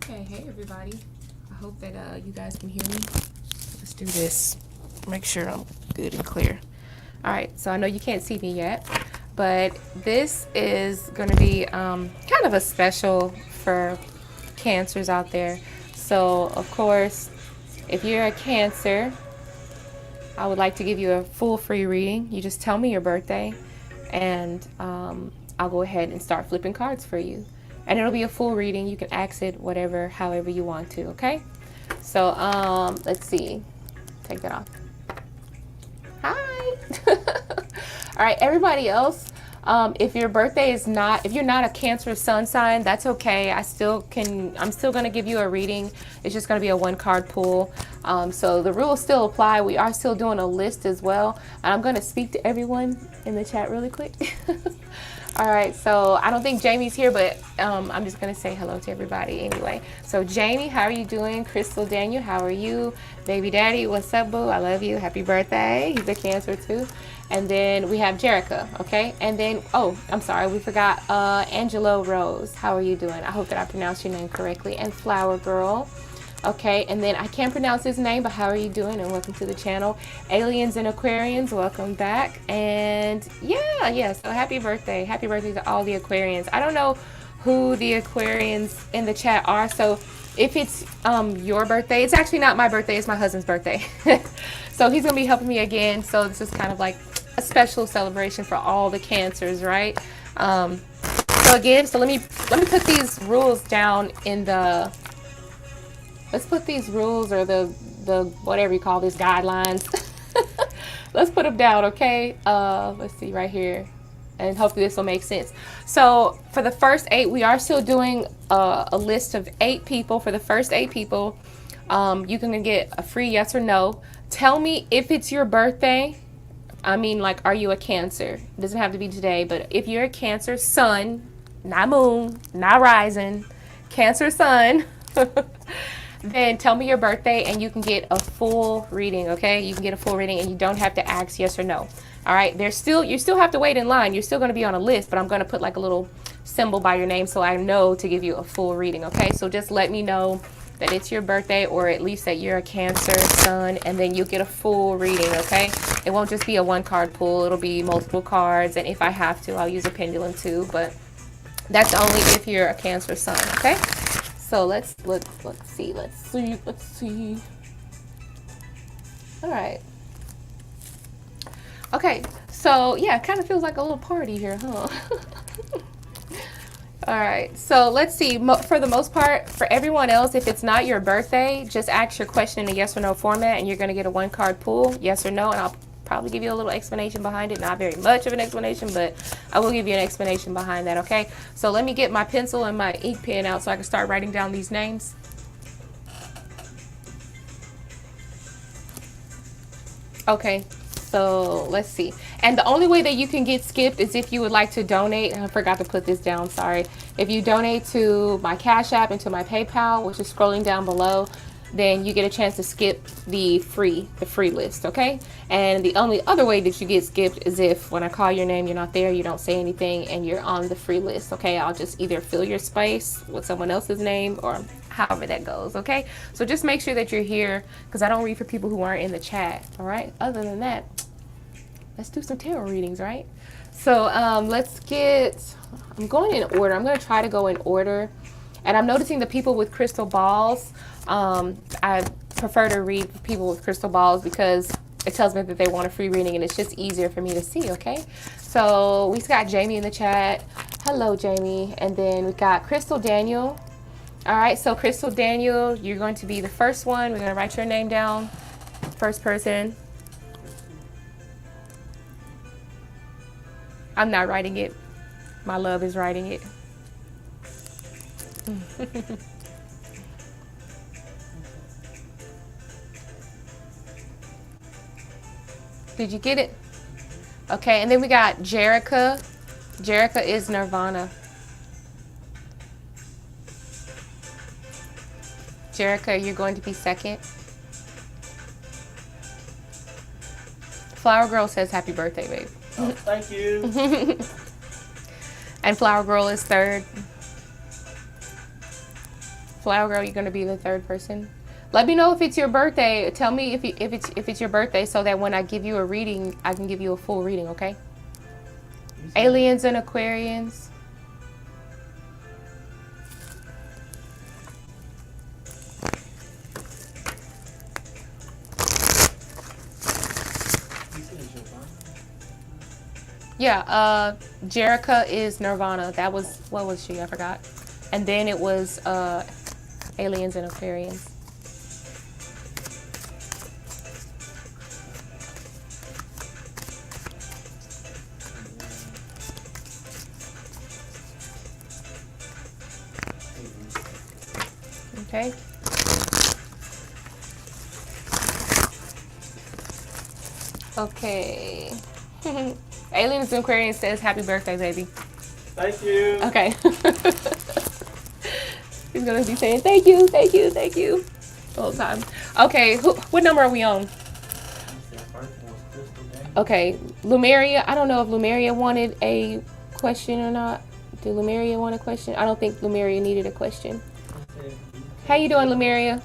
Okay, hey everybody. I hope that you guys can hear me. Let's do this. Make sure I'm good and clear. All right, so I know you can't see me yet, but this is going to be kind of a special for cancers out there. So, of course, if you're a cancer, I would like to give you a full free reading. You just tell me your birthday, and I'll go ahead and start flipping cards for you. And it'll be a full reading. You can exit whatever, however you want to, okay? So, let's see. Take that off. Hi. All right, everybody else, if your birthday is not, if you're not a Cancer sun sign, that's okay. I'm still going to give you a reading. It's just going to be a one card pull. So the rules still apply. We are still doing a list as well. And I'm going to speak to everyone in the chat really quick. All right, so I don't think Jamie's here, but I'm just going to say hello to everybody anyway. So Jamie, how are you doing? Crystal Daniel, how are you? Baby Daddy, what's up, boo? I love you. Happy birthday. He's a Cancer too. And then we have Jerica, okay? And then, oh, I'm sorry, we forgot Angelo Rose. How are you doing? I hope that I pronounced your name correctly. And Flower Girl. Okay, and then I can't pronounce his name, but how are you doing? And welcome to the channel. Aliens and Aquarians, welcome back. And yeah, so happy birthday. Happy birthday to all the Aquarians. I don't know who the Aquarians in the chat are, so if it's your birthday, it's actually not my birthday, it's my husband's birthday. So he's gonna be helping me again, so this is kind of like a special celebration for all the Cancers, right? So again, so let me put these rules down in the, let's put these rules or the whatever you call these guidelines. Let's put them down, okay? Let's see right here. And hopefully this will make sense. So for the first 8, we are still doing a list of 8 people. For the first 8 people, you can get a free yes or no. Tell me if it's your birthday. I mean, like, are you a Cancer? It doesn't have to be today, but if you're a Cancer sun, not moon, not rising, Cancer sun, then tell me your birthday and you can get a full reading, okay? You can get a full reading and you don't have to ask yes or no. All right, you still have to wait in line. You're still going to be on a list, but I'm going to put like a little symbol by your name so I know to give you a full reading, okay? So just let me know that it's your birthday, or at least that you're a Cancer sun, and then you'll get a full reading, okay? It won't just be a one card pull. It'll be multiple cards, and if I have to, I'll use a pendulum too, but that's only if you're a Cancer sun, okay? So let's see. All right. Okay, so yeah, it kind of feels like a little party here, huh? All right, so let's see. For the most part, for everyone else, if it's not your birthday, just ask your question in a yes or no format, and you're going to get a one card pull, yes or no, and I'll probably give you a little explanation behind it. Not very much of an explanation, but I will give you an explanation behind that, okay? So let me get my pencil and my ink pen out so I can start writing down these names. Okay, so let's see. And the only way that you can get skipped is if you would like to donate. I forgot to put this down, sorry. If you donate to my Cash App and to my PayPal, which is scrolling down below, then you get a chance to skip the free list, okay? And the only other way that you get skipped is if when I call your name, you're not there, you don't say anything, and you're on the free list, okay? I'll just either fill your space with someone else's name or however that goes, okay? So just make sure that you're here, because I don't read for people who aren't in the chat, all right? Other than that, let's do some tarot readings, right? So let's get, I'm going in order. I'm going to try to go in order. And I'm noticing the people with crystal balls, I prefer to read for people with crystal balls because it tells me that they want a free reading and it's just easier for me to see, okay? So we've got Jamie in the chat. Hello, Jamie. And then we've got Crystal Daniel. All right, so Crystal Daniel, you're going to be the first one. We're going to write your name down. First person. I'm not writing it. My love is writing it. Did you get it? Okay, and then we got Jerica. Jerica is Nirvana. Jerica, you're going to be second. Flower Girl says happy birthday, babe. Oh, thank you. And Flower Girl is third. Flower Girl, you're gonna be the third person. Let me know if it's your birthday. Tell me if it's your birthday, so that when I give you a reading, I can give you a full reading. Okay. Aliens and Aquarians. Yeah, Jerica is Nirvana. That was, what was she? I forgot. And then it was Aliens and Aquarians. Okay. Okay. Aliens and Aquarians says happy birthday, baby. Thank you. Okay. He's gonna be saying thank you, thank you, thank you the whole time. Okay, what number are we on? Okay, Lumeria. I don't know if Lumeria wanted a question or not. Did Lumeria want a question? I don't think Lumeria needed a question. How you doing, Lumeria?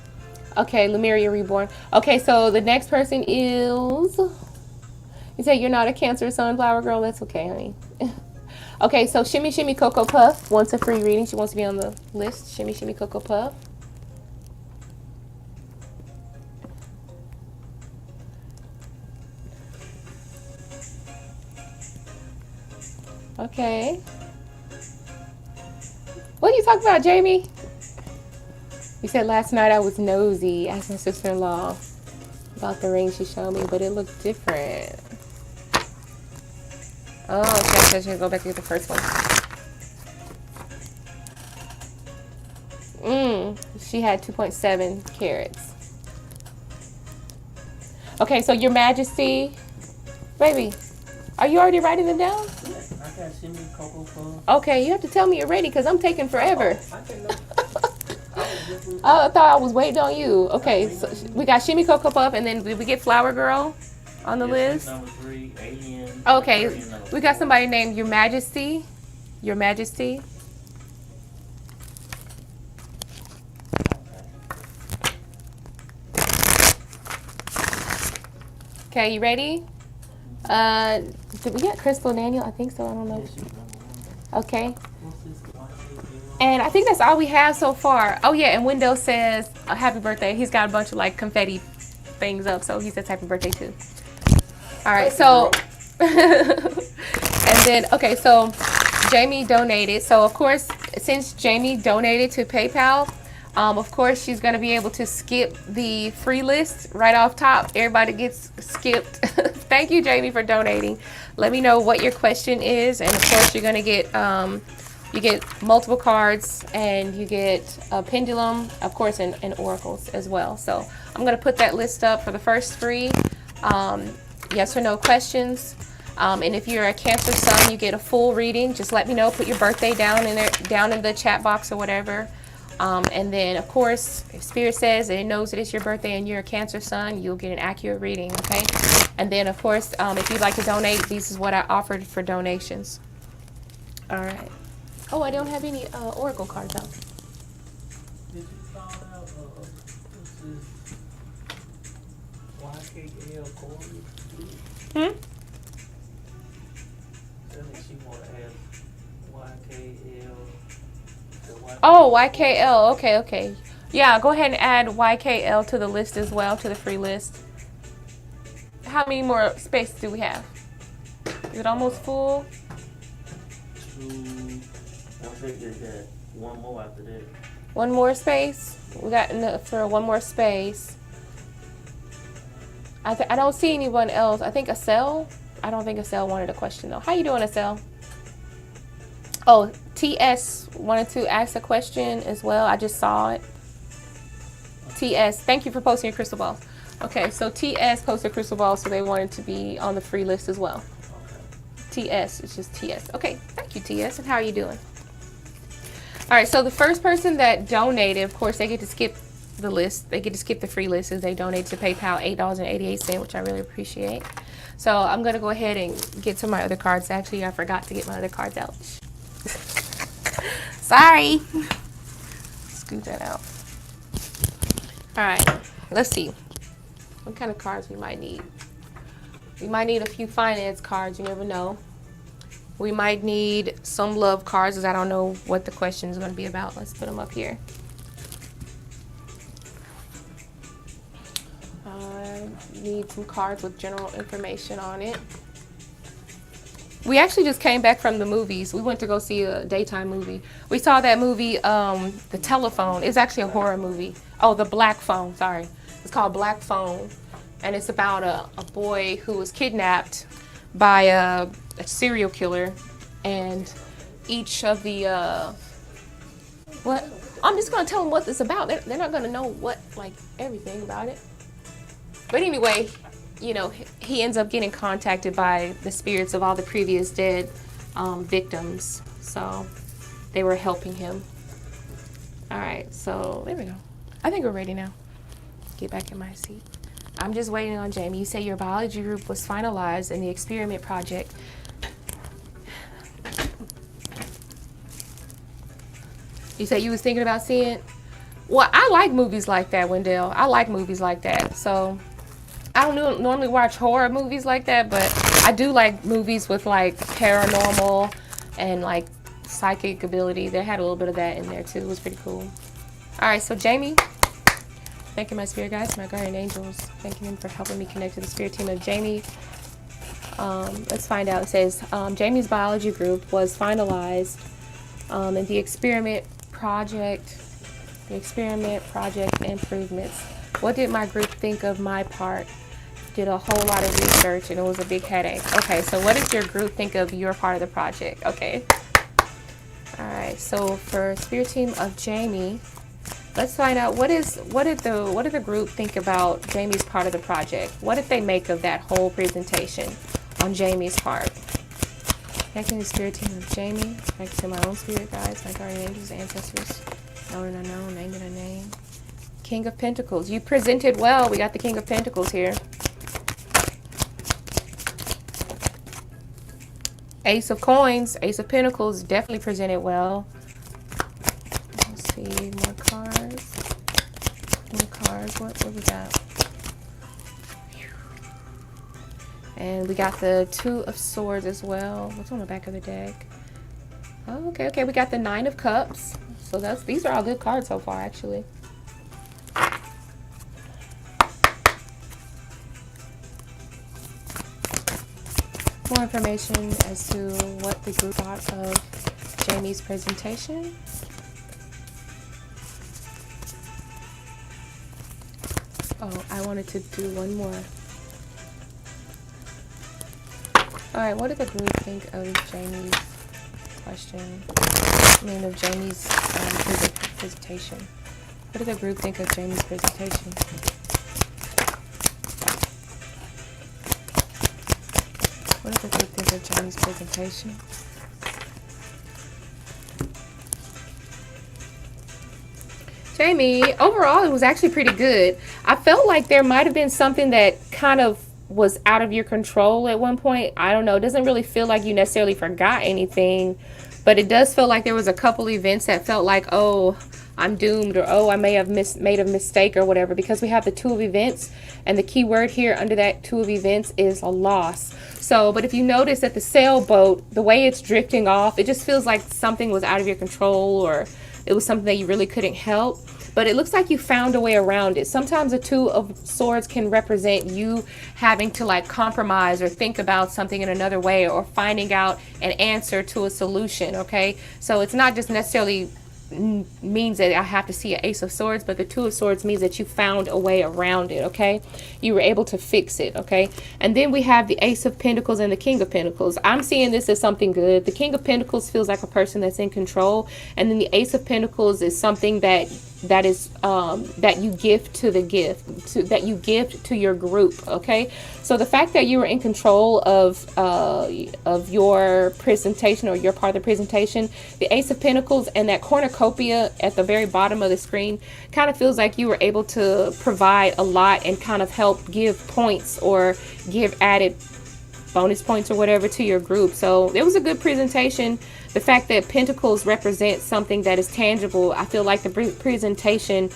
Okay, Lumeria Reborn. Okay, so the next person is... You say you're not a Cancer Sunflower Girl? That's okay, honey. Okay, so Shimmy Shimmy Cocoa Puff wants a free reading. She wants to be on the list. Shimmy Shimmy Cocoa Puff. Okay. What are you talking about, Jamie? You said last night I was nosy. Asked my sister-in-law about the ring she showed me, but it looked different. Oh, okay, so she can go back to get the first one. She had 2.7 carats. Okay, so Your Majesty, baby, are you already writing them down? Yeah, I got Shimmy Cocoa Puff. Okay, you have to tell me you're ready because I'm taking forever. Oh, I thought I was waiting on you. Okay, so we got Shimmy Cocoa Puff, and then did we get Flower Girl on the list? Number 3, Alien. Okay, we got somebody named Your Majesty. Your Majesty. Okay, you ready? Did we get Crystal Daniel? I think so. I don't know. Okay. And I think that's all we have so far. Oh yeah, and Wendell says happy birthday. He's got a bunch of like confetti things up, so he says happy birthday too. All right, so and then okay, so Jamie donated. So of course, since Jamie donated to PayPal, of course she's gonna be able to skip the free list right off top. Everybody gets skipped. Thank you, Jamie, for donating. Let me know what your question is, and of course you're gonna get you get multiple cards, and you get a pendulum, of course, and oracles as well. So I'm going to put that list up for the first 3 yes or no questions. And if you're a Cancer Sun, you get a full reading. Just let me know. Put your birthday down in there, down in the chat box or whatever. And then, of course, if Spirit says that it knows that it's your birthday and you're a Cancer Sun, you'll get an accurate reading, okay? And then, of course, if you'd like to donate, this is what I offered for donations. All right. Oh, I don't have any oracle cards out. Did you find out this is YKL Corey? Tell me she want to add YKL. Oh, YKL. Okay, okay. Yeah, go ahead and add YKL to the list as well, to the free list. How many more space do we have? Is it almost full? One more after that. One more space? We got enough for one more space. I don't see anyone else. I think Acel. I don't think Acel wanted a question though. How you doing, Acel? Oh, TS wanted to ask a question as well. I just saw it. TS, thank you for posting your crystal balls. Okay, so TS posted crystal balls, so they wanted to be on the free list as well. TS, it's just TS. Okay, thank you, TS. And how are you doing? All right, so the first person that donated, of course, they get to skip the list. They get to skip the free list as they donate to PayPal $8.88, which I really appreciate. So I'm going to go ahead and get to my other cards. Actually, I forgot to get my other cards out. Sorry. scoot that out. All right, let's see what kind of cards we might need. We might need a few finance cards, you never know. We might need some love cards, because I don't know what the question is going to be about. Let's put them up here. I need some cards with general information on it. We actually just came back from the movies. We went to go see a daytime movie. We saw that movie, The Telephone. It's actually a horror movie. Oh, The Black Phone, sorry. It's called Black Phone. And it's about a boy who was kidnapped by a serial killer. And each of the, what? I'm just going to tell them what it's about. They're not going to know what, like, everything about it. But anyway, you know, he ends up getting contacted by the spirits of all the previous dead victims. So they were helping him. All right, so there we go. I think we're ready now. Get back in my seat. I'm just waiting on Jamie. You say your biology group was finalized in the experiment project. You said you was thinking about seeing it? Well, I like movies like that, Wendell. I like movies like that. So I don't normally watch horror movies like that, but I do like movies with like paranormal and like psychic ability. They had a little bit of that in there too. It was pretty cool. All right, so Jamie, thanking my spirit guides, my guardian angels, thanking them for helping me connect to the spirit team of Jamie. Let's find out. It says Jamie's biology group was finalized in the experiment project improvements. What did my group think of my part? Did a whole lot of research and it was a big headache. Okay, so what did your group think of your part of the project? Okay. All right, so for spirit team of Jamie, let's find out what did the group think about Jamie's part of the project? What did they make of that whole presentation on Jamie's part? Connecting the spirit team of Jamie, connecting to my own spirit guides, my guardian angels, ancestors, known and unknown, named and unnamed. King of Pentacles. You presented well. We got the King of Pentacles here. Ace of Coins, Ace of Pentacles, definitely presented well. Let's see, more cards. More cards. What we got? And we got the Two of Swords as well. What's on the back of the deck? Oh, okay. We got the Nine of Cups. So these are all good cards so far, actually. More information as to what the group thought of Jamie's presentation. Oh, I wanted to do one more. Alright, what did the group think of Jamie's question? Of Jamie's presentation. What did the group think of Jamie's presentation? What did the group think of Jamie's presentation? Jamie, overall, it was actually pretty good. I felt like there might have been something that kind of was out of your control at one point. I don't know. It doesn't really feel like you necessarily forgot anything, but it does feel like there was a couple events that felt like, oh, I'm doomed, or oh, I may have made a mistake or whatever, because we have the Two of Events, and the key word here under that Two of Events is a loss. So, but if you notice that the sailboat, the way it's drifting off, it just feels like something was out of your control, or it was something that you really couldn't help. But it looks like you found a way around it. Sometimes a Two of Swords can represent you having to like compromise or think about something in another way, or finding out an answer to a solution, okay? So it's not just necessarily means that I have to see an Ace of Swords, but the Two of Swords means that you found a way around it, okay? You were able to fix it, okay? And then we have the Ace of Pentacles and the King of Pentacles. I'm seeing this as something good. The King of Pentacles feels like a person that's in control, and then the Ace of Pentacles is something that is that you gift to the that you gift to your group, okay? So the fact that you were in control of your presentation, or your part of the presentation, the Ace of Pentacles and that cornucopia at the very bottom of the screen kind of feels like you were able to provide a lot and kind of help give points or give added bonus points or whatever to your group. So it was a good presentation. the fact that Pentacles represent something that is tangible, I feel like the presentation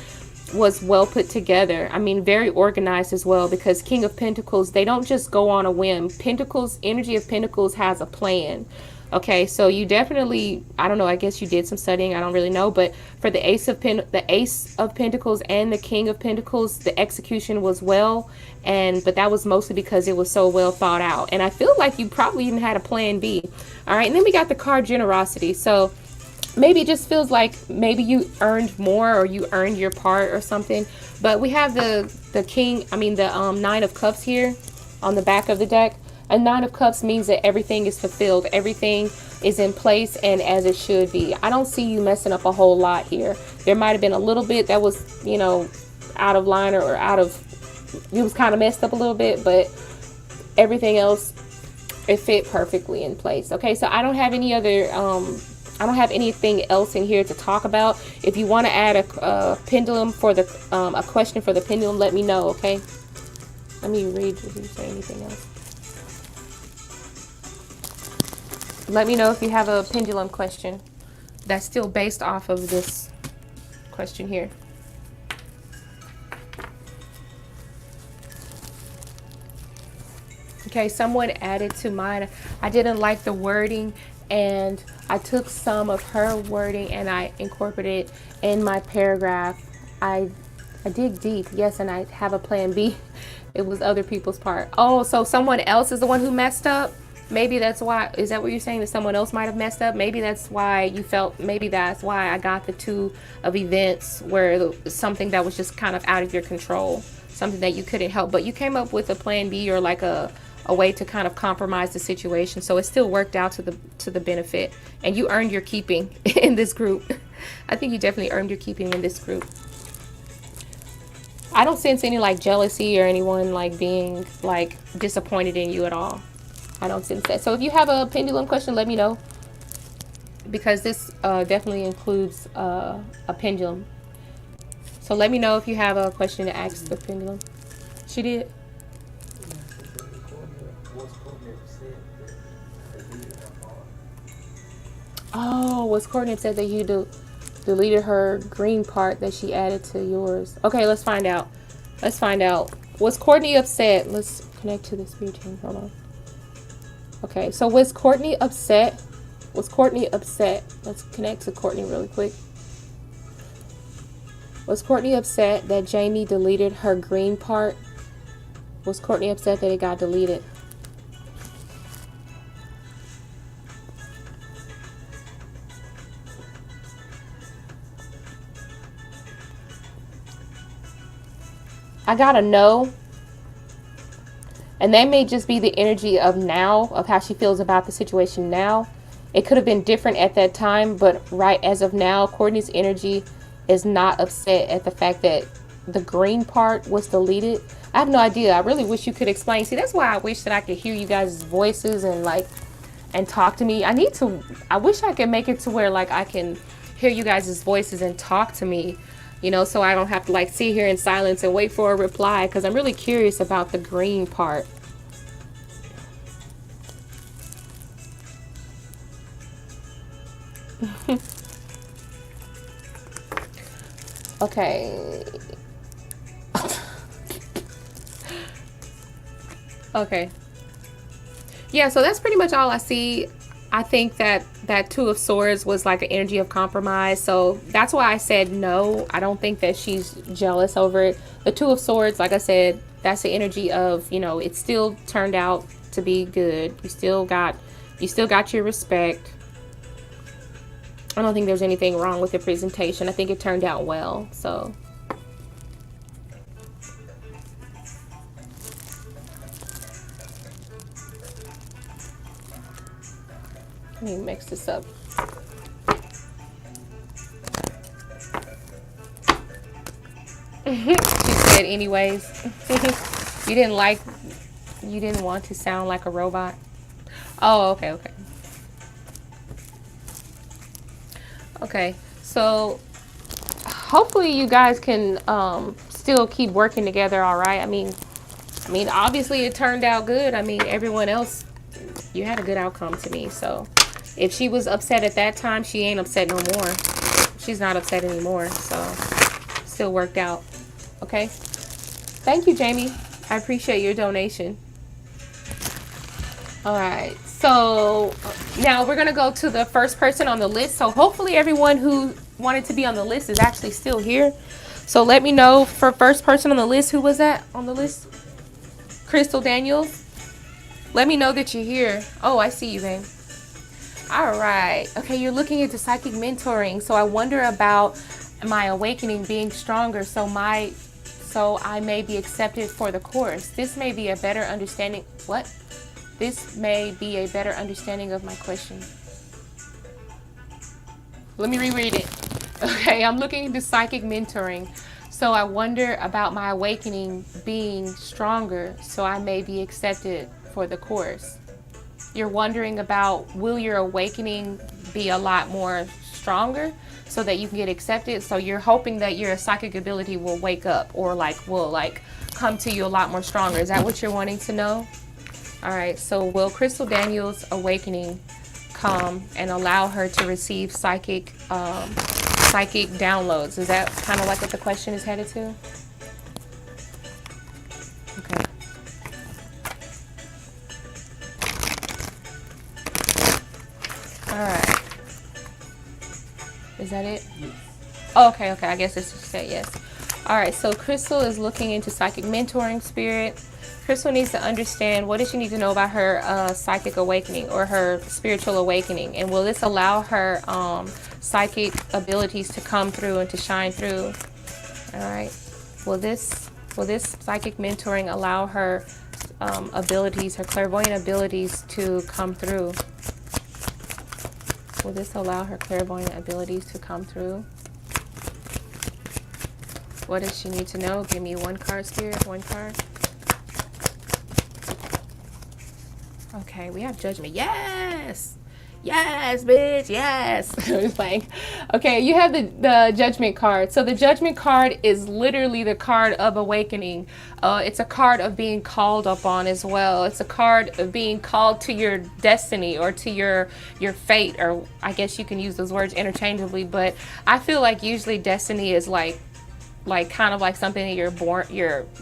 was well put together. I mean, very organized as well, because King of Pentacles, they don't just go on a whim. Pentacles, energy of Pentacles has a plan. Okay, so you definitely, I don't know, I guess you did some studying, I don't really know, but for the Ace of Pentacles and the King of Pentacles, the execution was well, but that was mostly because it was so well thought out. And I feel like you probably even had a plan B. All right, and then we got the card Generosity. So maybe it just feels like maybe you earned more, or you earned your part or something. But we have the Nine of Cups here on the back of the deck. A Nine of Cups means that everything is fulfilled. Everything is in place and as it should be. I don't see you messing up a whole lot here. There might have been a little bit that was, you know, out of line or you was kind of messed up a little bit, but everything else, it fit perfectly in place. Okay, so I don't have any other, I don't have anything else in here to talk about. If you want to add a pendulum for the, a question for the pendulum, let me know, okay? Let me read if you say anything else. Let me know if you have a pendulum question that's still based off of this question here. Okay, someone added to mine. I didn't like the wording, and I took some of her wording and I incorporated it in my paragraph. I dig deep, yes, and I have a plan B. It was other people's part. Oh, so someone else is the one who messed up? Maybe that's why. Is that what you're saying, that someone else might have messed up? Maybe that's why you felt, maybe that's why I got the Two of Events, where something that was just kind of out of your control, something that you couldn't help, but you came up with a plan B, or like a way to kind of compromise the situation, so it still worked out to the benefit, and you earned your keeping in this group. I think you definitely earned your keeping in this group. I don't sense any like jealousy or anyone like being like disappointed in you at all. I don't sense that. So if you have a pendulum question, let me know, because this definitely includes a pendulum. So let me know if you have a question to ask the pendulum. She did. Oh, what's Courtney said that you deleted her green part that she added to yours. Okay, let's find out. Let's find out. Was Courtney upset? Let's connect to the spirit team. Hold on. Okay, so was Courtney upset? Was Courtney upset? Let's connect to Courtney really quick. Was Courtney upset that Jamie deleted her green part? Was Courtney upset that it got deleted? I gotta know. And that may just be the energy of now, of how she feels about the situation now. It could have been different at that time, but right as of now, Courtney's energy is not upset at the fact that the green part was deleted. I have no idea. I really wish you could explain. See, that's why I wish that I could hear you guys' voices and talk to me. I wish I could make it to where like I can hear you guys' voices and talk to me, you know, so I don't have to like sit here in silence and wait for a reply, because I'm really curious about the green part. Okay. Okay. Yeah, so that's pretty much all I see. I think that Two of Swords was like an energy of compromise. So that's why I said no. I don't think that she's jealous over it. The Two of Swords, like I said, that's the energy of, you know, it still turned out to be good. You still got your respect. I don't think there's anything wrong with the presentation. I think it turned out well. So let me mix this up. She said anyways. You didn't want to sound like a robot. Oh, okay. Okay, so hopefully you guys can still keep working together, all right? I mean, obviously it turned out good. I mean, everyone else, you had a good outcome to me. So If she was upset at that time, she ain't upset no more. She's not upset anymore. So still worked out. Okay. Thank you, Jamie. I appreciate your donation. All right. So now we're going to go to the first person on the list. So hopefully everyone who wanted to be on the list is actually still here. So let me know for first person on the list. Who was that on the list? Crystal Daniels. Let me know that you're here. Oh, I see you, babe. All right. Okay, you're looking into psychic mentoring. So I wonder about my awakening being stronger so I may be accepted for the course. This may be a better understanding. What? This may be a better understanding of my question. Let me reread it. Okay, I'm looking into psychic mentoring. So I wonder about my awakening being stronger so I may be accepted for the course. You're wondering about, will your awakening be a lot more stronger so that you can get accepted? So you're hoping that your psychic ability will wake up or will come to you a lot more stronger. Is that what you're wanting to know? All right, so will Crystal Daniels' awakening come and allow her to receive psychic downloads? Is that kind of like what the question is headed to? Okay. All right. Is that it? Yes. Oh, okay. I guess it's just said yes. All right, so Crystal is looking into psychic mentoring, spirit. Crystal needs to understand, what does she need to know about her psychic awakening or her spiritual awakening? And will this allow her psychic abilities to come through and to shine through? All right. Will this psychic mentoring allow her abilities, her clairvoyant abilities to come through? Will this allow her clairvoyant abilities to come through? What does she need to know? Give me one card, Spirit, one card. Okay, we have Judgment. Yes! Yes, bitch, yes! I'm just playing. Okay, you have the Judgment card. So the Judgment card is literally the card of awakening. It's a card of being called upon as well. It's a card of being called to your destiny or to your fate, or I guess you can use those words interchangeably, but I feel like usually destiny is like kind of like something that you're born,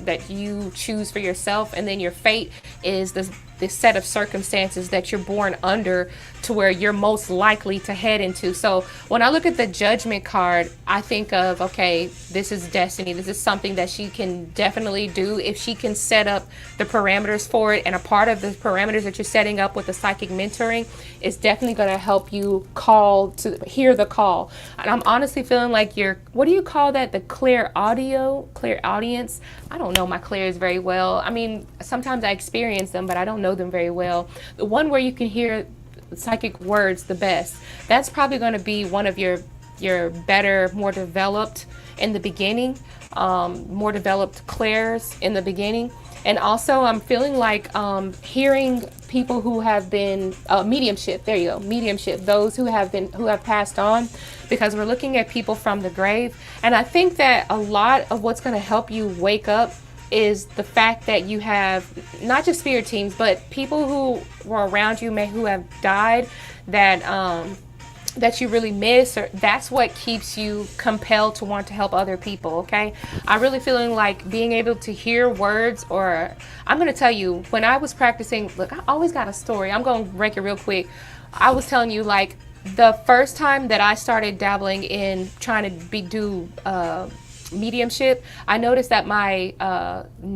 that you choose for yourself, and then your fate is this set of circumstances that you're born under to where you're most likely to head into. So when I look at the Judgment card, I think of, okay, this is destiny. This is something that she can definitely do if she can set up the parameters for it. And a part of the parameters that you're setting up with the psychic mentoring is definitely going to help you hear the call. And I'm honestly feeling like what do you call that? The clear audience. I don't know my clairs very well. I mean, sometimes I experience them, but I don't know them very well. The one where you can hear psychic words the best, that's probably going to be one of your better, more developed in the beginning, more developed clairs in the beginning. And also I'm feeling like hearing people who have been mediumship, there you go, mediumship, those who have passed on, because we're looking at people from the grave. And I think that a lot of what's going to help you wake up is the fact that you have not just spirit teams, but people who were around you who have died that you really miss, or that's what keeps you compelled to want to help other people. Okay, I'm really feeling like being able to hear words, or I'm going to tell you, when I was practicing, look, I always got a story. I'm going to break it real quick. I was telling you, like, the first time that I started dabbling in trying to do mediumship, I noticed that my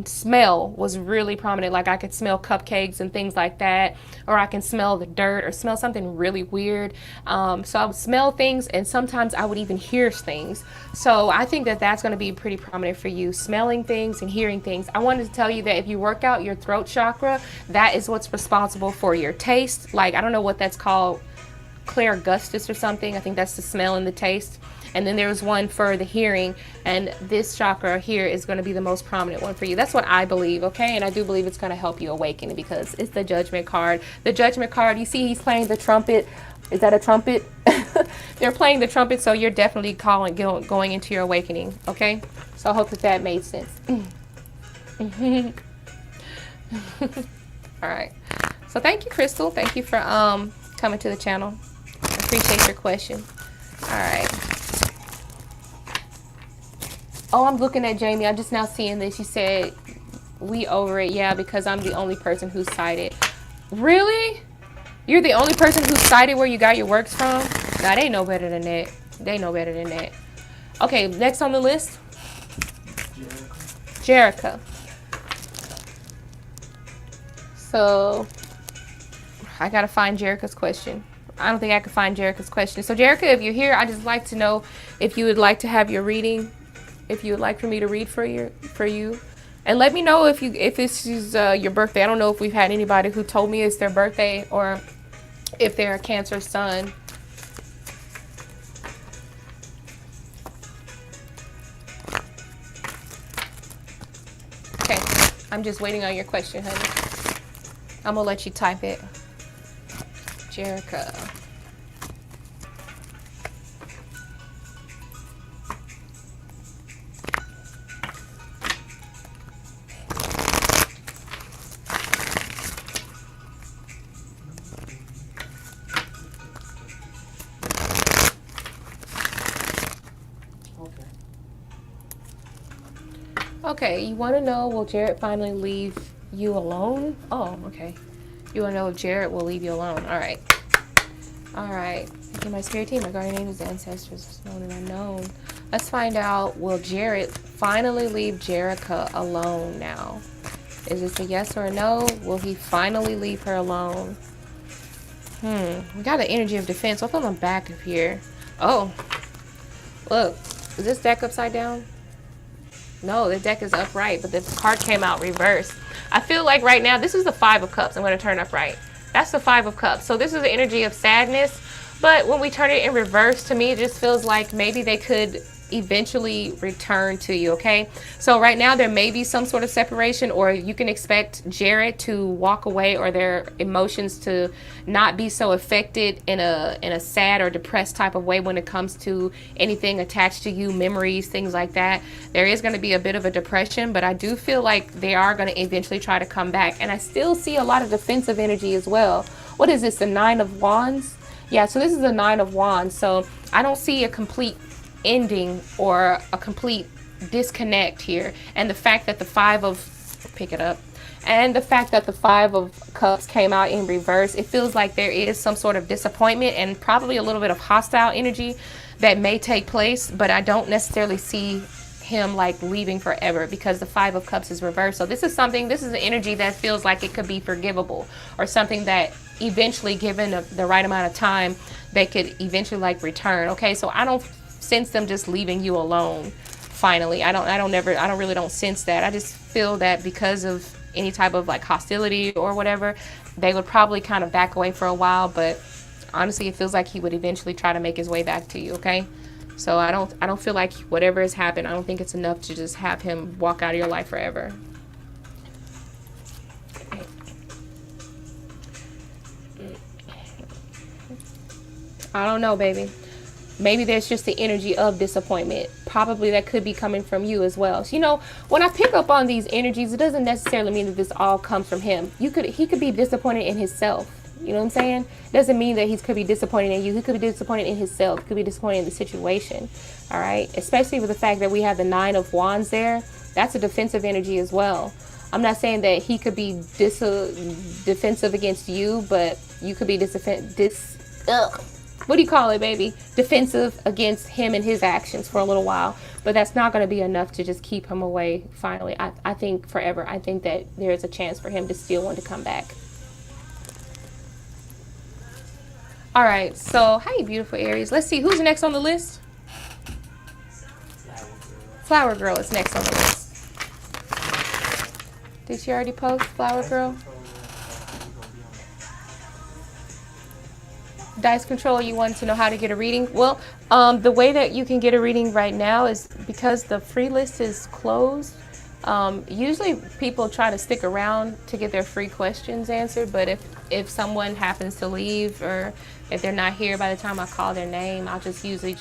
smell was really prominent. Like I could smell cupcakes and things like that, or I can smell the dirt or smell something really weird. So I would smell things, and sometimes I would even hear things. So I think that that's going to be pretty prominent for you, smelling things and hearing things. I wanted to tell you that if you work out your throat chakra, that is what's responsible for your taste. Like, I don't know what that's called, clairgustus or something. I think that's the smell and the taste. And then there's one for the hearing, and this chakra here is going to be the most prominent one for you. That's what I believe, okay? And I do believe it's going to help you awaken, because it's the Judgment card. The Judgment card, you see he's playing the trumpet. Is that a trumpet? They're playing the trumpet, so you're definitely going into your awakening, okay? So I hope that made sense. All right. So thank you, Crystal. Thank you for coming to the channel. appreciate your question. All right. Oh, I'm looking at Jamie. I'm just now seeing this. You said we over it. Yeah, because I'm the only person who cited. Really? You're the only person who cited where you got your works from? Nah, they know better than that. They know better than that. Okay, next on the list. Jerica. So, I gotta find Jerica's question. I don't think I could find Jerica's question. So, Jerica, if you're here, I'd just like to know if you would like to have your reading. If you would like for me to read for you. And let me know if this is your birthday. I don't know if we've had anybody who told me it's their birthday or if they're a Cancer sun. Okay, I'm just waiting on your question, honey. I'm gonna let you type it. Jerica. Okay, you want to know, will Jared finally leave you alone? Oh, okay. You want to know if Jared will leave you alone. All right. All right. Okay, my spirit team, my guardian angels, ancestors, known and unknown. Let's find out, will Jared finally leave Jerica alone now? Is this a yes or a no? Will he finally leave her alone? We got the energy of defense. What's on the back of here? Oh, look. Is this deck upside down? No, the deck is upright, but the card came out reversed. I feel like right now, this is the Five of Cups. I'm going to turn upright. That's the Five of Cups. So this is the energy of sadness. But when we turn it in reverse, to me, it just feels like maybe they could eventually return to you, okay? So right now, there may be some sort of separation, or you can expect Jared to walk away, or their emotions to not be so affected in a sad or depressed type of way when it comes to anything attached to you, memories, things like that. There is going to be a bit of a depression, but I do feel like they are going to eventually try to come back. And I still see a lot of defensive energy as well. What is this, the Nine of Wands? Yeah, so this is the Nine of Wands. So I don't see a complete ending or a complete disconnect here. And the fact that the Five of Cups came out in reverse, it feels like there is some sort of disappointment and probably a little bit of hostile energy that may take place, but I don't necessarily see him like leaving forever because the Five of Cups is reversed. So this is an energy that feels like it could be forgivable, or something that eventually, given the right amount of time, they could eventually like return. Okay, so I don't sense them just leaving you alone finally. I don't sense that. I just feel that because of any type of like hostility or whatever, they would probably kind of back away for a while, but honestly it feels like he would eventually try to make his way back to you. Okay, so I don't feel like whatever has happened, I don't think it's enough to just have him walk out of your life forever. I don't know, baby. Maybe there's just the energy of disappointment. Probably that could be coming from you as well. So, you know, when I pick up on these energies, it doesn't necessarily mean that this all comes from him. He could be disappointed in himself. You know what I'm saying? Doesn't mean that he could be disappointed in you. He could be disappointed in himself. He could be disappointed in the situation. All right? Especially with the fact that we have the Nine of Wands there. That's a defensive energy as well. I'm not saying that he could be defensive against you, but you could be what do you call it, baby? Defensive against him and his actions for a little while. But that's not going to be enough to just keep him away finally. I think forever. I think that there's a chance for him to still want to come back. All right. So, hi, beautiful Aries. Let's see. Who's next on the list? Flower Girl is next on the list. Did she already post Flower Girl? Dice Control, you wanted to know how to get a reading? Well, the way that you can get a reading right now is because the free list is closed. Usually people try to stick around to get their free questions answered, but if someone happens to leave, or if they're not here by the time I call their name, I'll just usually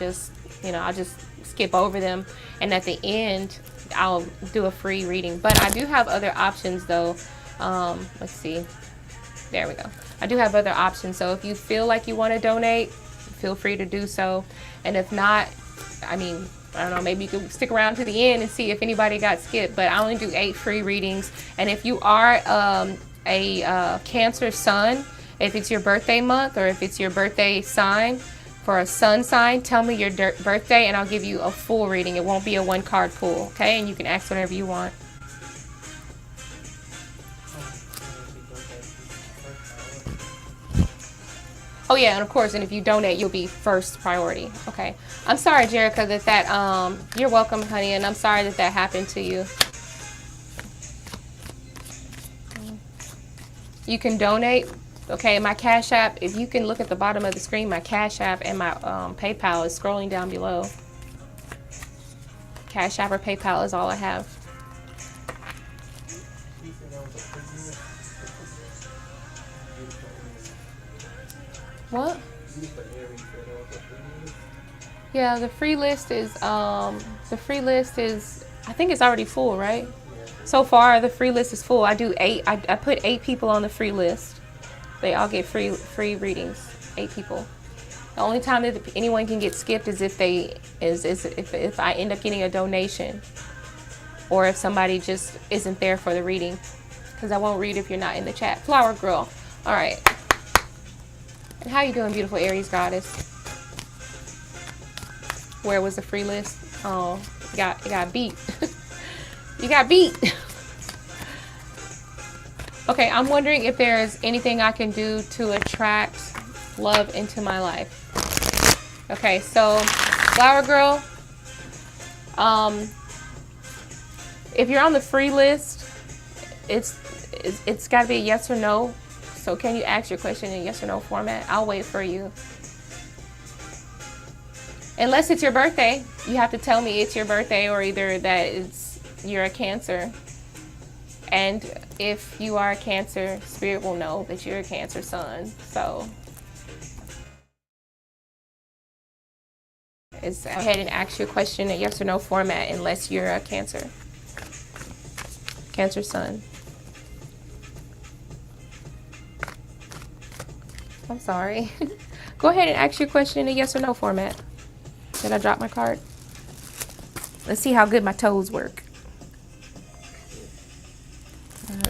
I'll just skip over them, and at the end I'll do a free reading. But I do have other options though. Let's see. There we go. I do have other options. So if you feel like you want to donate, feel free to do so. And if not, I mean, I don't know, maybe you can stick around to the end and see if anybody got skipped. But I only do 8 free readings. And if you are a Cancer sun, if it's your birthday month or if it's your birthday sign, for a sun sign, tell me your birthday and I'll give you a full reading. It won't be a 1 card pull, okay? And you can ask whatever you want. Oh yeah, and of course, and if you donate, you'll be first priority. Okay. I'm sorry, Jerica, that you're welcome, honey, and I'm sorry that happened to you. You can donate. Okay, my Cash App, if you can look at the bottom of the screen, my Cash App and my PayPal is scrolling down below. Cash App or PayPal is all I have. What? Yeah, the free list is I think it's already full, right? So far the free list is full. I do 8. I put 8 people on the free list. They all get free readings. 8 people. The only time that anyone can get skipped is if if I end up getting a donation, or if somebody just isn't there for the reading, because I won't read if you're not in the chat. Flower Girl. All right. And how you doing, beautiful Aries goddess? Where was the free list? Oh, it got beat. You got beat. Okay, I'm wondering if there's anything I can do to attract love into my life. Okay, so Flower Girl, if you're on the free list, it's got to be a yes or no. So can you ask your question in yes or no format? I'll wait for you. Unless it's your birthday, you have to tell me it's your birthday, or either that you're a Cancer. And if you are a Cancer, Spirit will know that you're a Cancer sun. So go ahead and ask your question in yes or no format, unless you're a Cancer sun. I'm sorry. Go ahead and ask your question in a yes or no format. Did I drop my card? Let's see how good my toes work.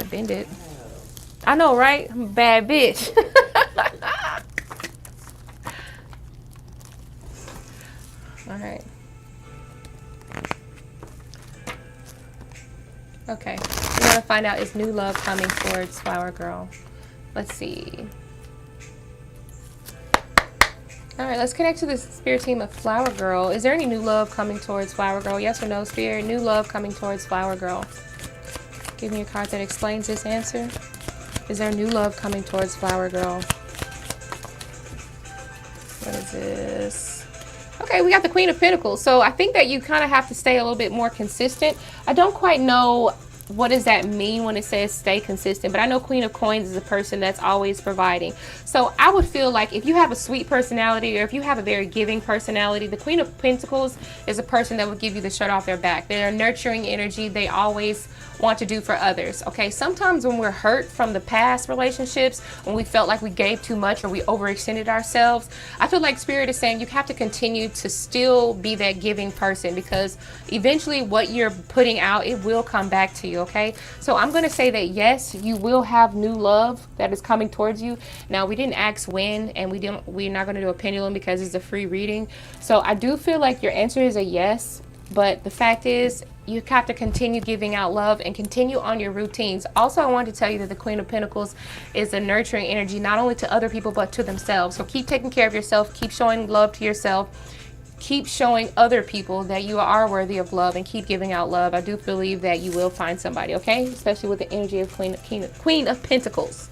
Bend it. I know, right? I'm a bad bitch. All right. Okay. We're going to find out, is new love coming towards Flower Girl? Let's see. All right, let's connect to the spirit team of Flower Girl. Is there any new love coming towards Flower Girl? Yes or no, Spirit? New love coming towards Flower Girl. Give me a card that explains this answer. Is there new love coming towards Flower Girl? What is this? Okay, we got the Queen of Pentacles. So I think that you kind of have to stay a little bit more consistent. I don't quite know what does that mean when it says stay consistent, but I know Queen of Coins is a person that's always providing. So I would feel like if you have a sweet personality, or if you have a very giving personality, the Queen of Pentacles is a person that would give you the shirt off their back. They're a nurturing energy. They always want to do for others. Okay, sometimes when we're hurt from the past relationships, when we felt like we gave too much or we overextended ourselves, I feel like Spirit is saying you have to continue to still be that giving person, because eventually what you're putting out, it will come back to you. Okay, so I'm going to say that yes, you will have new love that is coming towards you. Now, we didn't ask when, and we're not going to do a pendulum because it's a free reading. So I do feel like your answer is a yes, but the fact is you have to continue giving out love and continue on your routines. Also, I want to tell you that the Queen of Pentacles is a nurturing energy, not only to other people, but to themselves. So keep taking care of yourself, keep showing love to yourself, keep showing other people that you are worthy of love, and keep giving out love. I do believe that you will find somebody, okay? Especially with the energy of Queen of Pentacles.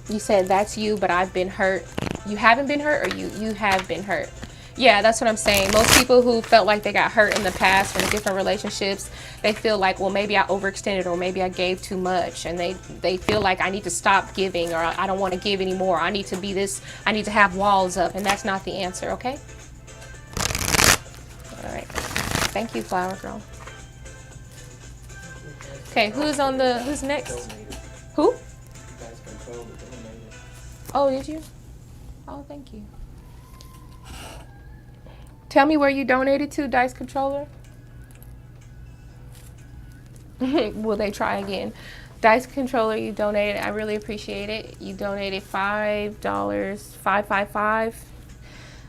You said that's you, but I've been hurt. You haven't been hurt, or you have been hurt? Yeah, that's what I'm saying. Most people who felt like they got hurt in the past from different relationships, they feel like, well, maybe I overextended, or maybe I gave too much, and they feel like I need to stop giving, or I don't want to give anymore. I need to be this, I need to have walls up, and that's not the answer, okay? All right. Thank you, Flower Girl. Okay, who's next? Who? control it. Eliminate it. Oh, did you? Oh, thank you. Tell me where you donated to, Dice Controller. Will they try again? Dice Controller, you donated. I really appreciate it. You donated $5, 555.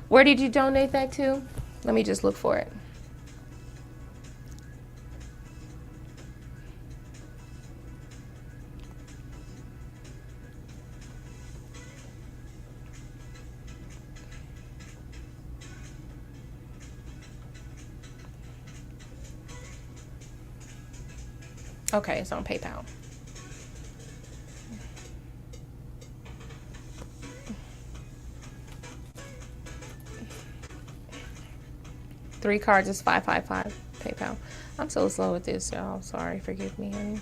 Where did you donate that to? Let me just look for it. Okay, it's on PayPal. Three cards is 555 PayPal. I'm so slow with this, y'all. Sorry, forgive me, honey.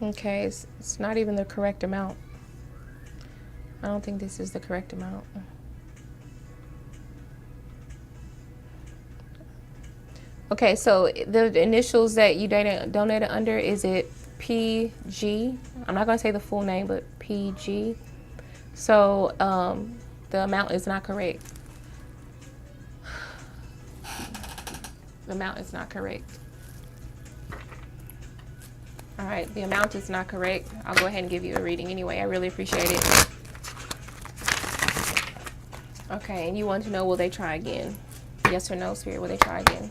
Okay, it's not even the correct amount. I don't think this is the correct amount. Okay, so the initials that you donated under, is it PG? I'm not going to say the full name, but PG. So the amount is not correct. The amount is not correct. All right, the amount is not correct. I'll go ahead and give you a reading anyway. I really appreciate it. Okay, and you want to know, will they try again? Yes or no, Spirit, will they try again?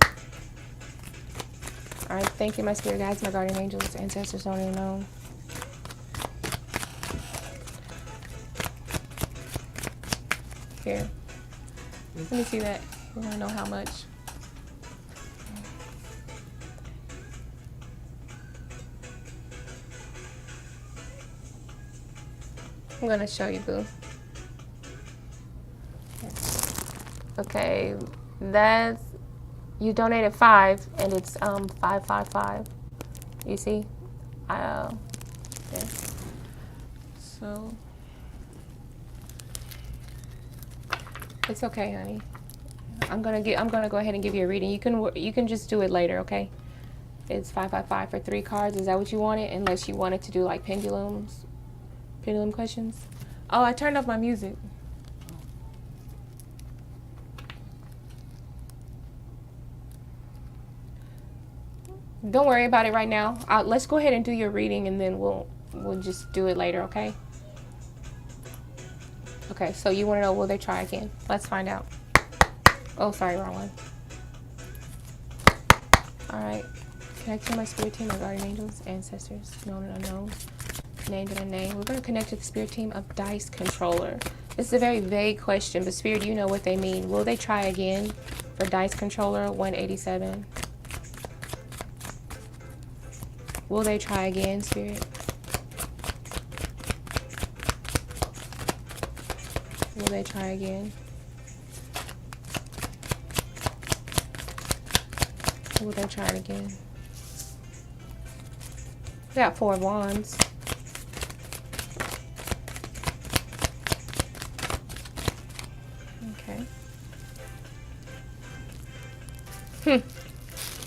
All right, thank you, my spirit guides, my guardian angels, ancestors, known and unknown. Here, let me see that. We want to know how much. I'm gonna show you, boo. Okay, that's, you donated 5, and it's 555. You see? Yeah. So it's okay, honey. I'm gonna go ahead and give you a reading. You can just do it later, okay? It's 555 for 3 cards. Is that what you wanted? Unless you wanted to do like pendulum questions. Oh, I turned off my music. Don't worry about it right now. Let's go ahead and do your reading, and then we'll just do it later, okay? Okay, so you want to know, will they try again? Let's find out. Oh, sorry, wrong one. All right. Connect to my spirit team, my guardian angels, ancestors, known and unknown, named and unnamed. We're going to connect to the spirit team of Dice Controller. This is a very vague question, but Spirit, you know what they mean. Will they try again for Dice Controller 187? Will they try again, Spirit? Will they try again? Will they try it again? We got 4 of Wands. Okay.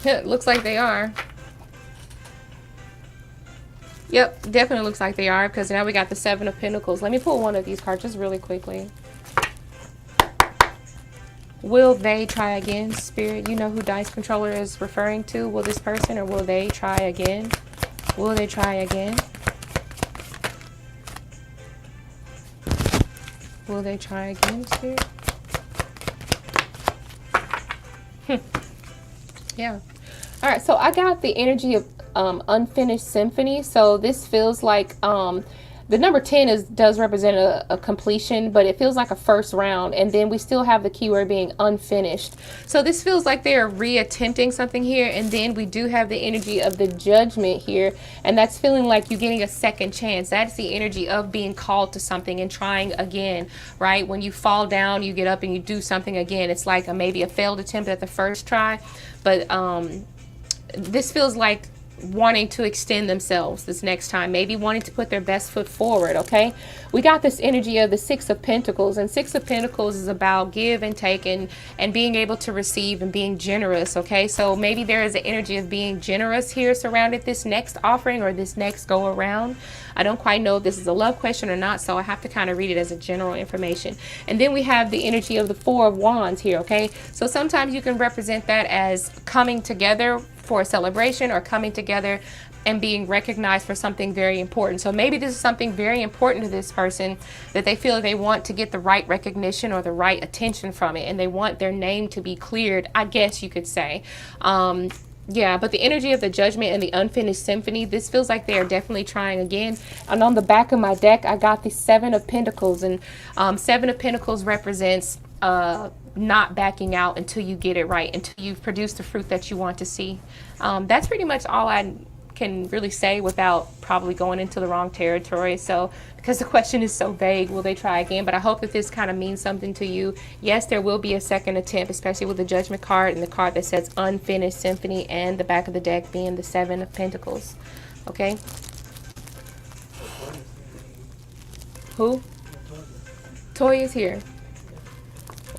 It looks like they are. Yep, definitely looks like they are, because now we got the 7 of Pentacles. Let me pull one of these cards just really quickly. Will they try again, Spirit? You know who Dice Controller is referring to. Will this person, or will they try again? Will they try again? Will they try again, Spirit? Yeah. All right, so I got the energy of unfinished symphony. So this feels like the number 10 does represent a completion, but it feels like a first round. And then we still have the keyword being unfinished. So this feels like they are reattempting something here. And then we do have the energy of the Judgment here. And that's feeling like you're getting a second chance. That's the energy of being called to something and trying again, right? When you fall down, you get up and you do something again. It's like maybe a failed attempt at the first try. But this feels like wanting to extend themselves this next time, maybe wanting to put their best foot forward. Okay, we got this energy of the Six of Pentacles, and Six of Pentacles is about give and take and being able to receive and being generous. Okay, so maybe there is an energy of being generous here surrounded this next offering or this next go around. I don't quite know if this is a love question or not, so I have to kind of read it as a general information. And then we have the energy of the Four of Wands here. Okay, so sometimes you can represent that as coming together for a celebration or coming together and being recognized for something very important. So maybe this is something very important to this person that they feel they want to get the right recognition or the right attention from it, and they want their name to be cleared, I guess you could say. Yeah, but the energy of the Judgment and the unfinished symphony, this feels like they are definitely trying again. And on the back of my deck, I got the Seven of Pentacles, and Seven of Pentacles represents not backing out until you get it right, until you've produced the fruit that you want to see. That's pretty much all I can really say without probably going into the wrong territory. So because the question is so vague, will they try again? But I hope that this kind of means something to you. Yes, there will be a second attempt, especially with the Judgment card and the card that says unfinished symphony, and the back of the deck being the Seven of Pentacles. Okay, who? Toya's here.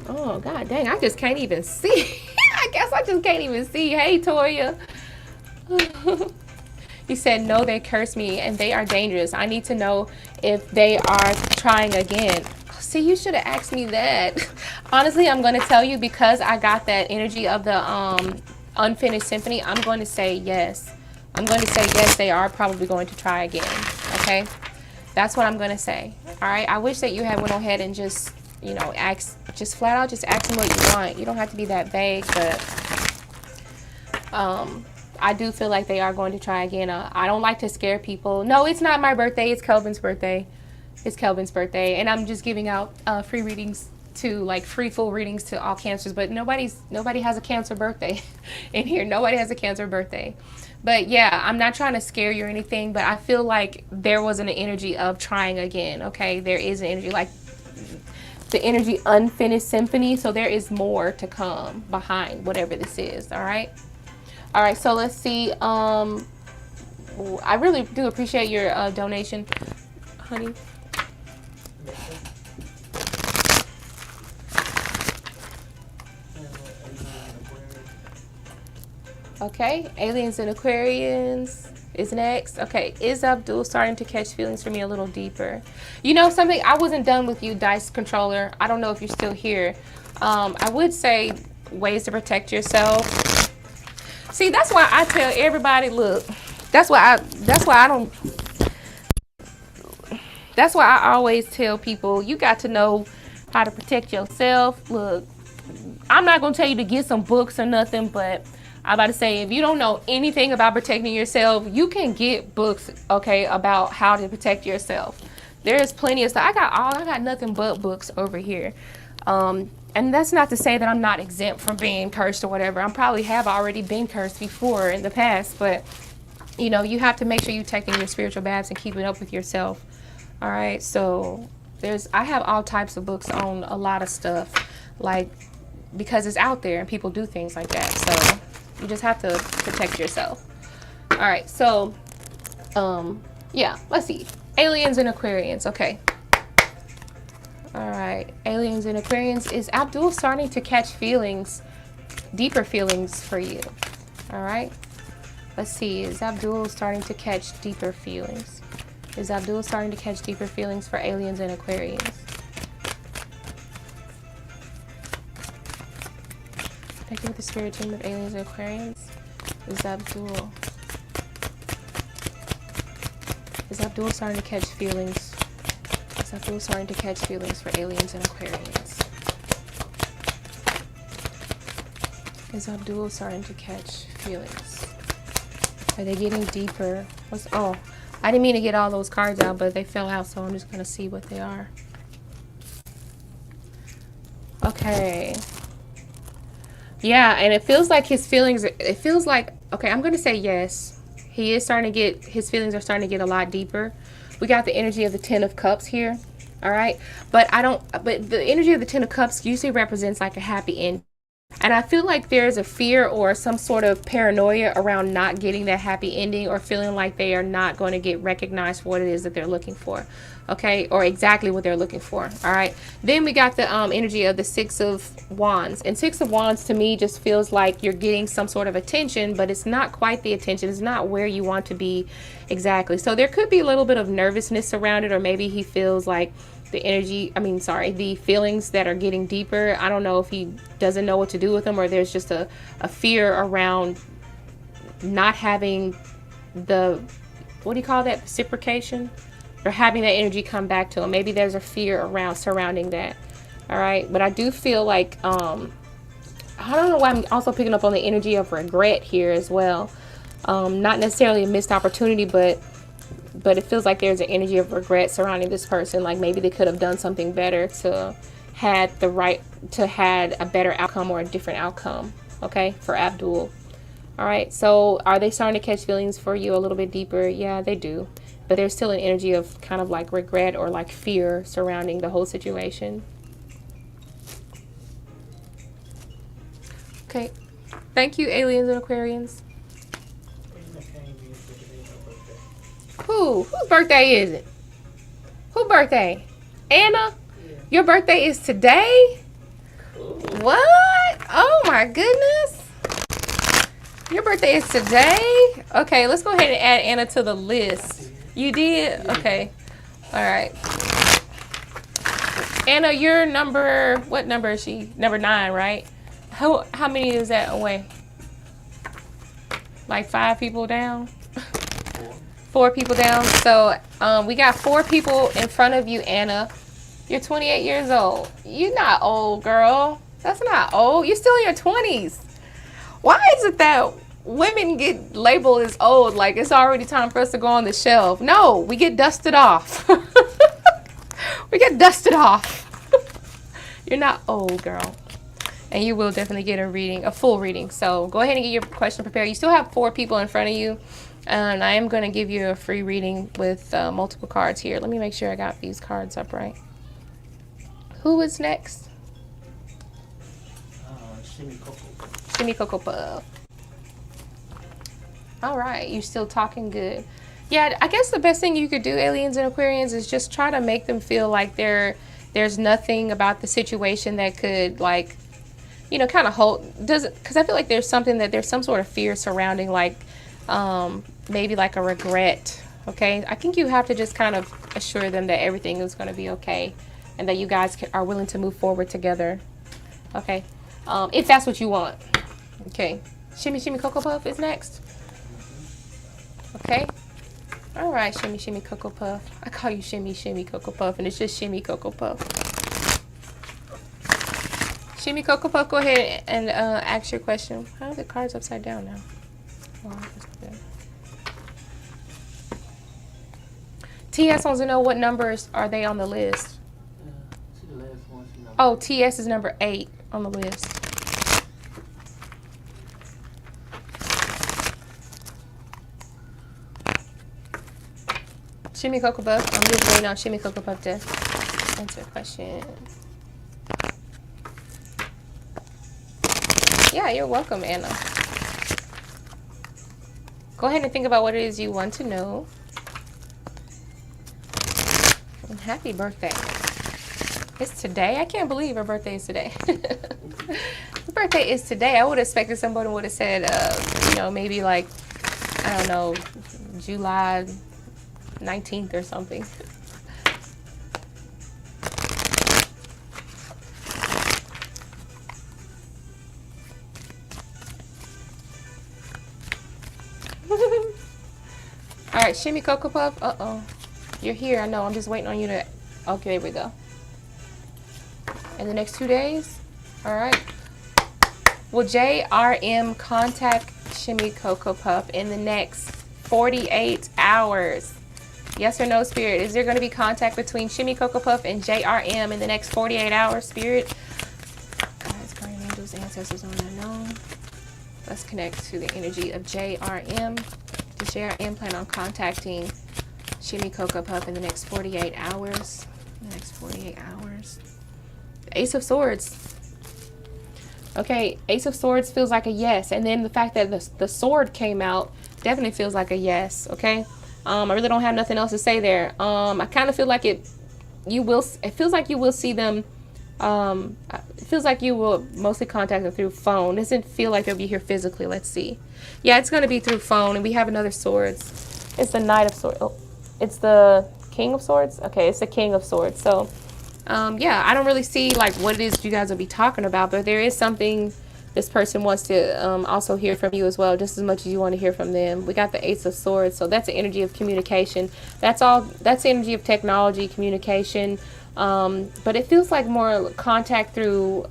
Oh, god dang, I just can't even see. I guess I just can't even see. Hey, Toya. You said, no, they curse me and they are dangerous. I need to know if they are trying again. See, you should have asked me that. Honestly, I'm going to tell you, because I got that energy of the unfinished symphony, I'm going to say yes. I'm going to say yes, they are probably going to try again. Okay? That's what I'm going to say. All right? I wish that you had went ahead and just, you know, just flat out just ask them what you want. You don't have to be that vague, but I do feel like they are going to try again. I don't like to scare people. No, it's not my birthday. It's Kelvin's birthday. It's Kelvin's birthday, and I'm just giving out free readings to, like, free full readings to all Cancers. But nobody has a Cancer birthday in here. Nobody has a Cancer birthday. But yeah, I'm not trying to scare you or anything, but I feel like there was an energy of trying again. Okay, there is an energy like the energy unfinished symphony. So there is more to come behind whatever this is. All right. All right, so let's see. I really do appreciate your donation, honey. Okay, Aliens and Aquarians is next. Okay, is Abdul starting to catch feelings for me a little deeper? You know something? I wasn't done with you, Dice Controller. I don't know if you're still here. I would say ways to protect yourself. See, that's why I tell everybody, look, that's why I always tell people, you got to know how to protect yourself. Look, I'm not going to tell you to get some books or nothing, but I'm about to say, if you don't know anything about protecting yourself, you can get books, okay, about how to protect yourself. There's plenty of stuff. I got nothing but books over here. And that's not to say that I'm not exempt from being cursed or whatever. I probably have already been cursed before in the past, but you know, you have to make sure you're taking your spiritual baths and keeping up with yourself. All right, so I have all types of books on a lot of stuff, like, because it's out there and people do things like that. So you just have to protect yourself. All right, so yeah, let's see. Aliens and Aquarians. Okay. All right, Aliens and Aquarians. Is Abdul starting to catch feelings, deeper feelings for you? All right, let's see. Is Abdul starting to catch deeper feelings? Is Abdul starting to catch deeper feelings for Aliens and Aquarians? Thank you for the spirit team of Aliens and Aquarians. Is Abdul starting to catch feelings? Is Abdul starting to catch feelings for Aliens and Aquarians? Is Abdul starting to catch feelings? Are they getting deeper? I didn't mean to get all those cards out, but they fell out, so I'm just gonna see what they are. Okay. Yeah, and it feels like his feelings, it feels like, okay, I'm gonna say yes. He is starting to get, his feelings are starting to get a lot deeper. We got the energy of the Ten of Cups here, all right? But the energy of the Ten of Cups usually represents like a happy end. And I feel like there's a fear or some sort of paranoia around not getting that happy ending, or feeling like they are not going to get recognized for what it is that they're looking for, okay, or exactly what they're looking for. All right, then we got the energy of the Six of Wands, and Six of Wands to me just feels like you're getting some sort of attention, but it's not quite the attention. It's not where you want to be exactly. So there could be a little bit of nervousness around it, or maybe he feels like the energy, the feelings that are getting deeper. I don't know if he doesn't know what to do with them, or there's just a fear around not having the, what do you call that, reciprocation, or having that energy come back to him. Maybe there's a fear around surrounding that. All right, but I do feel like I don't know why I'm also picking up on the energy of regret here as well. Not necessarily a missed opportunity, but it feels like there's an energy of regret surrounding this person. Like maybe they could have done something better to had a better outcome, or a different outcome, okay, for Abdul. All right, so are they starting to catch feelings for you a little bit deeper? Yeah, they do. But there's still an energy of kind of like regret or like fear surrounding the whole situation. Okay, thank you, aliens and Aquarians. Whose birthday is it? Whose birthday? Anna? Yeah. Your birthday is today? Cool. What? Oh my goodness. Your birthday is today? Okay, let's go ahead and add Anna to the list. You did? Yeah. Okay. All right. Anna, you're what number is she? Number 9, right? How many is that away? Like 5 people down? 4 people down. So we got 4 people in front of you, Anna. You're 28 years old. You're not old, girl. That's not old. You're still in your 20s. Why is it that women get labeled as old, like it's already time for us to go on the shelf? No, we get dusted off. We get dusted off. You're not old, girl. And you will definitely get a full reading. So go ahead and get your question prepared. You still have 4 people in front of you. And I am going to give you a free reading with multiple cards here. Let me make sure I got these cards up right. Who is next? Shimmy Coco. Shimmy Coco Puff. All right, you're still talking good. Yeah, I guess the best thing you could do, aliens and Aquarians, is just try to make them feel like there's nothing about the situation that could, like, you know, kind of because I feel like there's some sort of fear surrounding, like, maybe like a regret. Okay, I think you have to just kind of assure them that everything is going to be okay, and that you guys are willing to move forward together. Okay, if that's what you want. Okay, Shimmy Shimmy Coco Puff is next. Okay, all right, Shimmy Shimmy Coco Puff. I call you Shimmy Shimmy Coco Puff, and it's just Shimmy Coco Puff. Shimmy Coco Puff, go ahead and ask your question. How are the cards upside down now? Oh, TS wants to know what numbers are they on the list. See the last one. Oh, TS is number 8 on the list. Shimmy Coco Puff. I'm just waiting on Shimmy Coco Puff to answer a question. Yeah, you're welcome, Anna. Go ahead and think about what it is you want to know. And happy birthday. It's today? I can't believe her birthday is today. Her birthday is today. I would have expected somebody would have said, you know, maybe like, I don't know, July 19th or something. All right, Shimmy Coco Puff. Uh-oh. You're here. I know. I'm just waiting on you to... Okay, there we go. In the next 2 days? All right. Will JRM contact Shimmy Coco Puff in the next 48 hours? Yes or no, Spirit? Is there going to be contact between Shimmy Cocoa Puff and JRM in the next 48 hours, Spirit? Guys, guardian angels, ancestors, unknown. Let's connect to the energy of JRM. Does JRM plan on contacting Shimmy Cocoa Puff in the next 48 hours? The next 48 hours. Ace of Swords. Okay, Ace of Swords feels like a yes. And then the fact that the sword came out definitely feels like a yes, okay? I really don't have nothing else to say there. I kind of feel like it feels like you will see them. It feels like you will mostly contact them through phone. It doesn't feel like they'll be here physically. Let's see. Yeah, it's going to be through phone. And we have another swords. It's the Knight of Swords. Oh, it's the King of Swords. Okay, it's the King of Swords. So, yeah, I don't really see like what it is you guys will be talking about. But there is something this person wants to also hear from you as well, just as much as you want to hear from them. We got the Ace of Swords. So that's the energy of communication. That's all. That's the energy of technology, communication. But it feels like more contact through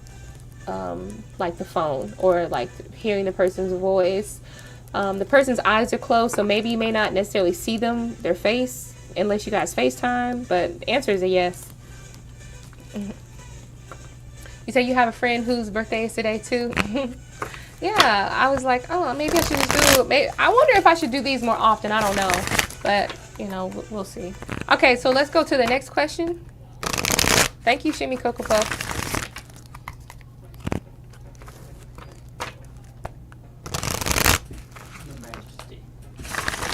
like the phone or like hearing the person's voice. The person's eyes are closed, so maybe you may not necessarily see them, their face, unless you guys FaceTime, but the answer is a yes. You say you have a friend whose birthday is today too? Yeah, I was like, oh, maybe I should just do, I wonder if I should do these more often. I don't know, but you know, we'll see. Okay, so let's go to the next question. Thank you, Shimmy Cocoa Puff.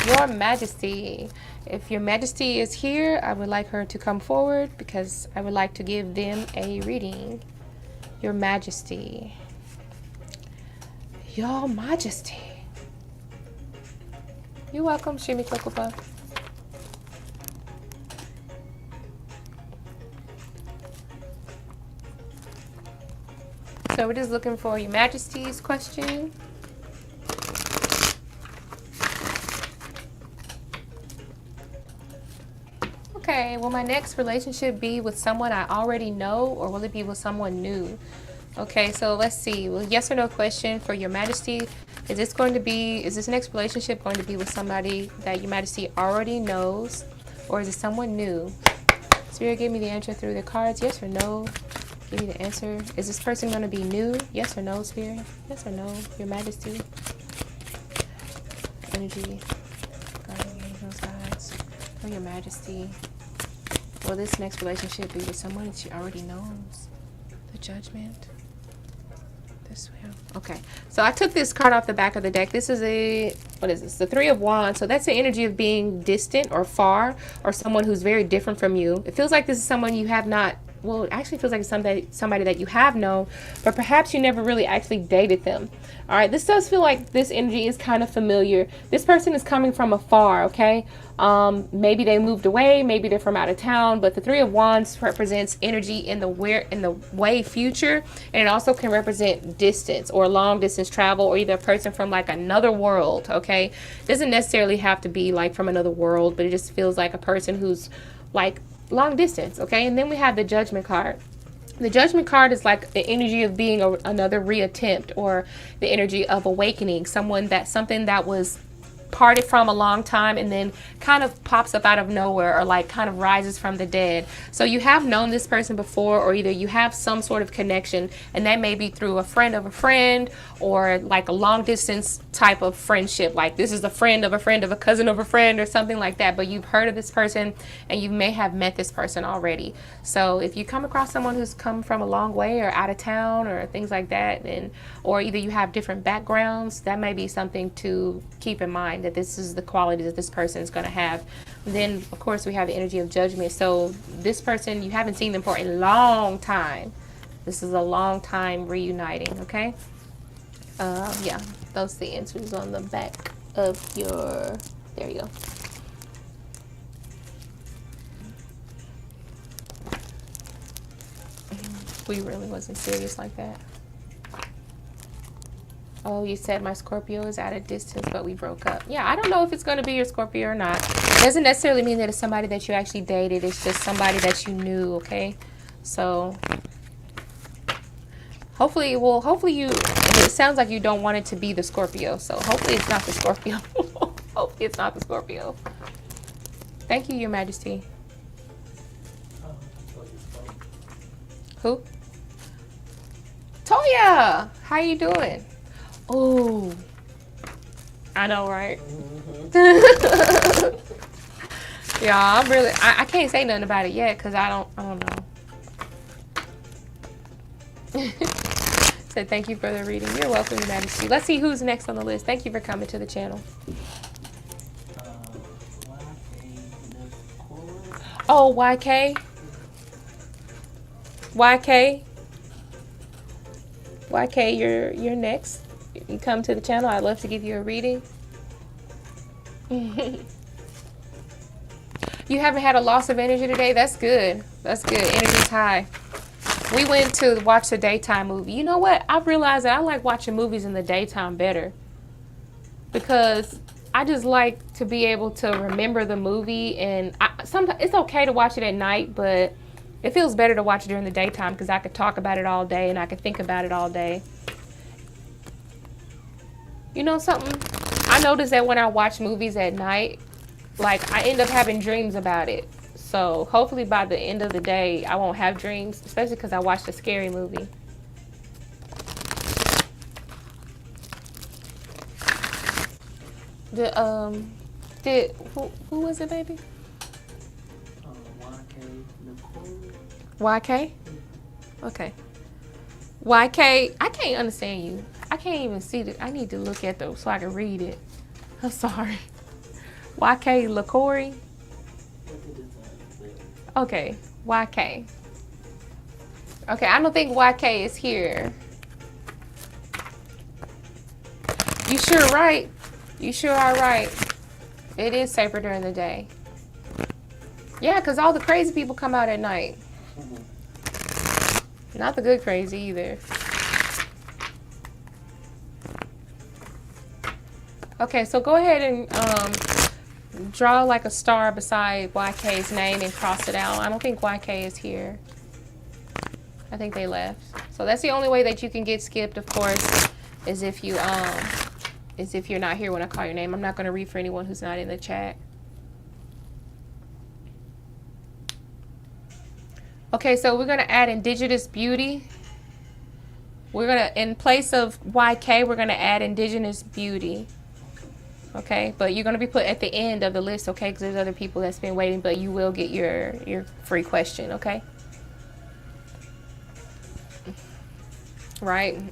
Your Majesty. If Your Majesty is here, I would like her to come forward because I would like to give them a reading. Your Majesty. Your Majesty. You're welcome, Shimmy Cocoa Puff. So we're just looking for Your Majesty's question. Okay, will my next relationship be with someone I already know, or will it be with someone new? Okay, so let's see. Well, yes or no question for Your Majesty. Is this next relationship going to be with somebody that Your Majesty already knows, or is it someone new? Spirit, give me the answer through the cards. Yes or no? Give me the answer. Is this person going to be new? Yes or no, Spirit? Yes or no, Your Majesty? Energy. Guardian angels, guides. For Your Majesty. Will this next relationship be with someone that she already knows? The Judgment. This way. Okay. So I took this card off the back of the deck. This is what is this? The Three of Wands. So that's the energy of being distant or far, or someone who's very different from you. It feels like this is someone you have not, well, it actually feels like it's somebody that you have known, but perhaps you never really actually dated them. All right, this does feel like this energy is kind of familiar. This person is coming from afar, okay? Maybe they moved away, maybe they're from out of town, but the Three of Wands represents energy in the way future, and it also can represent distance or long distance travel, or either a person from like another world, okay? It doesn't necessarily have to be like from another world, but it just feels like a person who's like long distance, okay? And then we have the Judgment card. The Judgment card is like the energy of being another reattempt, or the energy of awakening, something that was parted from a long time and then kind of pops up out of nowhere, or like kind of rises from the dead. So you have known this person before, or either you have some sort of connection, and that may be through a friend of a friend, or like a long distance type of friendship, like this is a friend of a cousin of a friend, or something like that. But you've heard of this person, and you may have met this person already. So if you come across someone who's come from a long way, or out of town, or things like that, or either you have different backgrounds, that may be something to keep in mind, that this is the quality that this person is going to have. Then of course we have the energy of Judgment. So this person, you haven't seen them for a long time. This is a long time reuniting, okay? Yeah, those are the answers on the back of your, there you go. We really wasn't serious like that. Oh, you said my Scorpio is at a distance, but we broke up. Yeah, I don't know if it's going to be your Scorpio or not. It doesn't necessarily mean that it's somebody that you actually dated. It's just somebody that you knew, okay? So hopefully you, it sounds like you don't want it to be the Scorpio. So hopefully it's not the Scorpio. Hopefully it's not the Scorpio. Thank you, Your Majesty. Oh, so you spoke. Who? Toya! How you doing? Oh, I know, right? Yeah, I'm really. I can't say nothing about it yet because I don't know. Said thank you for the reading. You're welcome, Your Majesty. Let's see who's next on the list. Thank you for coming to the channel. Oh, YK. YK, you're next. You come to the channel. I'd love to give you a reading. You haven't had a loss of energy today? That's good. That's good. Energy's high. We went to watch the daytime movie. You know what? I realized that I like watching movies in the daytime better. Because I just like to be able to remember the movie. And sometimes it's okay to watch it at night, but it feels better to watch it during the daytime because I could talk about it all day and I could think about it all day. You know something? I notice that when I watch movies at night, like I end up having dreams about it. So hopefully by the end of the day, I won't have dreams, especially because I watched a scary movie. Who was it, baby? YK? Okay. YK, I can't understand you. I can't even see it. I need to look at those so I can read it. I'm sorry. YK LaCory? Okay, YK. Okay, I don't think YK is here. You sure right. You sure are right. It is safer during the day. Yeah, because all the crazy people come out at night. Not the good crazy either. Okay, so go ahead and draw like a star beside YK's name and cross it out. I don't think YK is here. I think they left. So that's the only way that you can get skipped, of course, is if you're not here when I call your name. I'm not going to read for anyone who's not in the chat. Okay, so we're going to add Indigenous Beauty. We're going to, in place of YK, we're going to add Indigenous Beauty. Okay, but you're going to be put at the end of the list, okay? Because there's other people that's been waiting, but you will get your free question, okay? Right?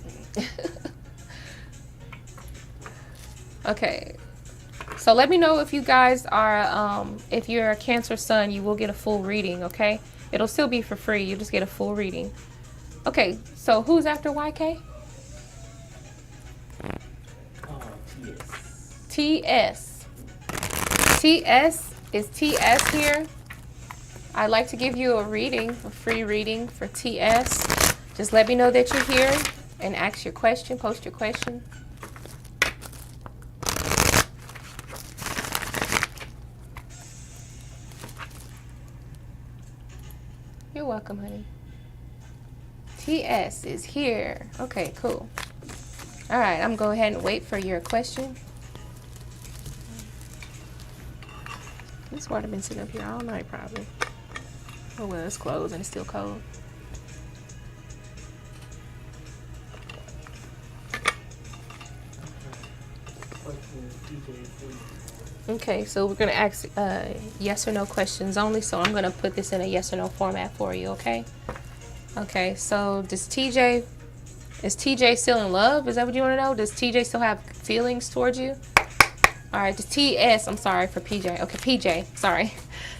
Okay. So let me know if you guys are, if you're a Cancer Sun, you will get a full reading, okay? It'll still be for free. You just get a full reading. Okay, so who's after YK? TS. TS. Is TS here? I'd like to give you a reading, a free reading for TS. Just let me know that you're here and ask your question, post your question. You're welcome, honey. TS is here. Okay, cool. All right, I'm going to go ahead and wait for your question. This water been sitting up here all night, probably. Oh, well, it's closed and it's still cold. Okay, so we're going to ask yes or no questions only, so I'm going to put this in a yes or no format for you, okay? Okay, so is TJ still in love? Is that what you want to know? Does TJ still have feelings towards you? All right, does TS, I'm sorry for PJ. Okay, PJ, sorry.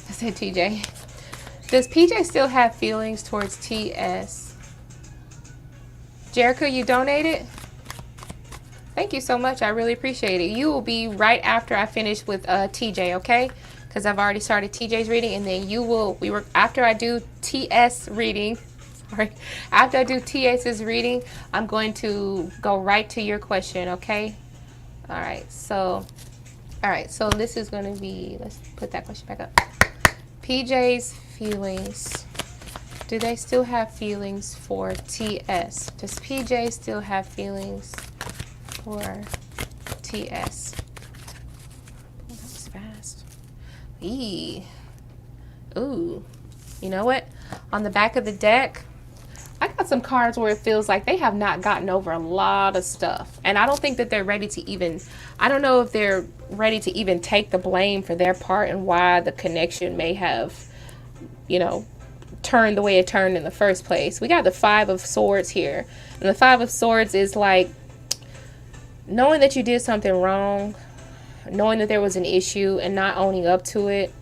I said TJ. Does PJ still have feelings towards TS? Jerica, you donated? Thank you so much. I really appreciate it. You will be right after I finish with TJ, okay? Because I've already started TJ's reading, and then you will, after I do TS reading, sorry, after I do TS's reading, I'm going to go right to your question, okay? All right, so this is going to be, let's put that question back up. PJ's feelings. Do they still have feelings for TS? Does PJ still have feelings for TS? Oh, that was fast. Eee. Ooh. You know what? On the back of the deck, I got some cards where it feels like they have not gotten over a lot of stuff. And I don't think that they're ready to even, I don't know if they're ready to even take the blame for their part and why the connection may have, you know, turned the way it turned in the first place. We got the Five of Swords here. And the Five of Swords is like knowing that you did something wrong, knowing that there was an issue and not owning up to it,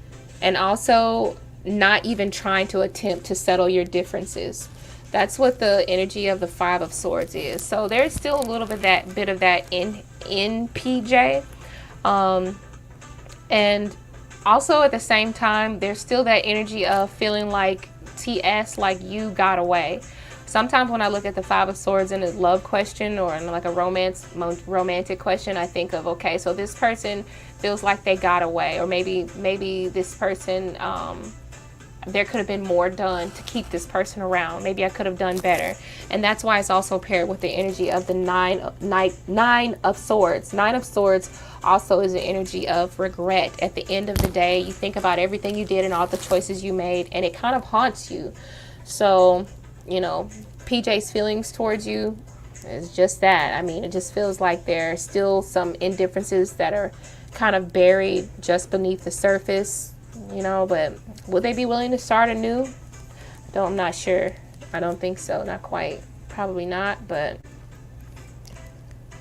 and also not even trying to attempt to settle your differences. That's what the energy of the Five of Swords is. So there's still a little bit of that in PJ. And also at the same time, there's still that energy of feeling like TS, like you got away. Sometimes when I look at the Five of Swords in a love question or in like a romantic question, I think of, okay, so this person feels like they got away, or maybe this person, there could have been more done to keep this person around. Maybe I could have done better. And that's why it's also paired with the energy of the Nine of Swords. Nine of Swords also is the energy of regret. At the end of the day, you think about everything you did and all the choices you made, and it kind of haunts you. So, you know, PJ's feelings towards you is just that. I mean, it just feels like there's still some indifferences that are kind of buried just beneath the surface, you know, but will they be willing to start anew? I'm not sure. I don't think so. Not quite. Probably not, but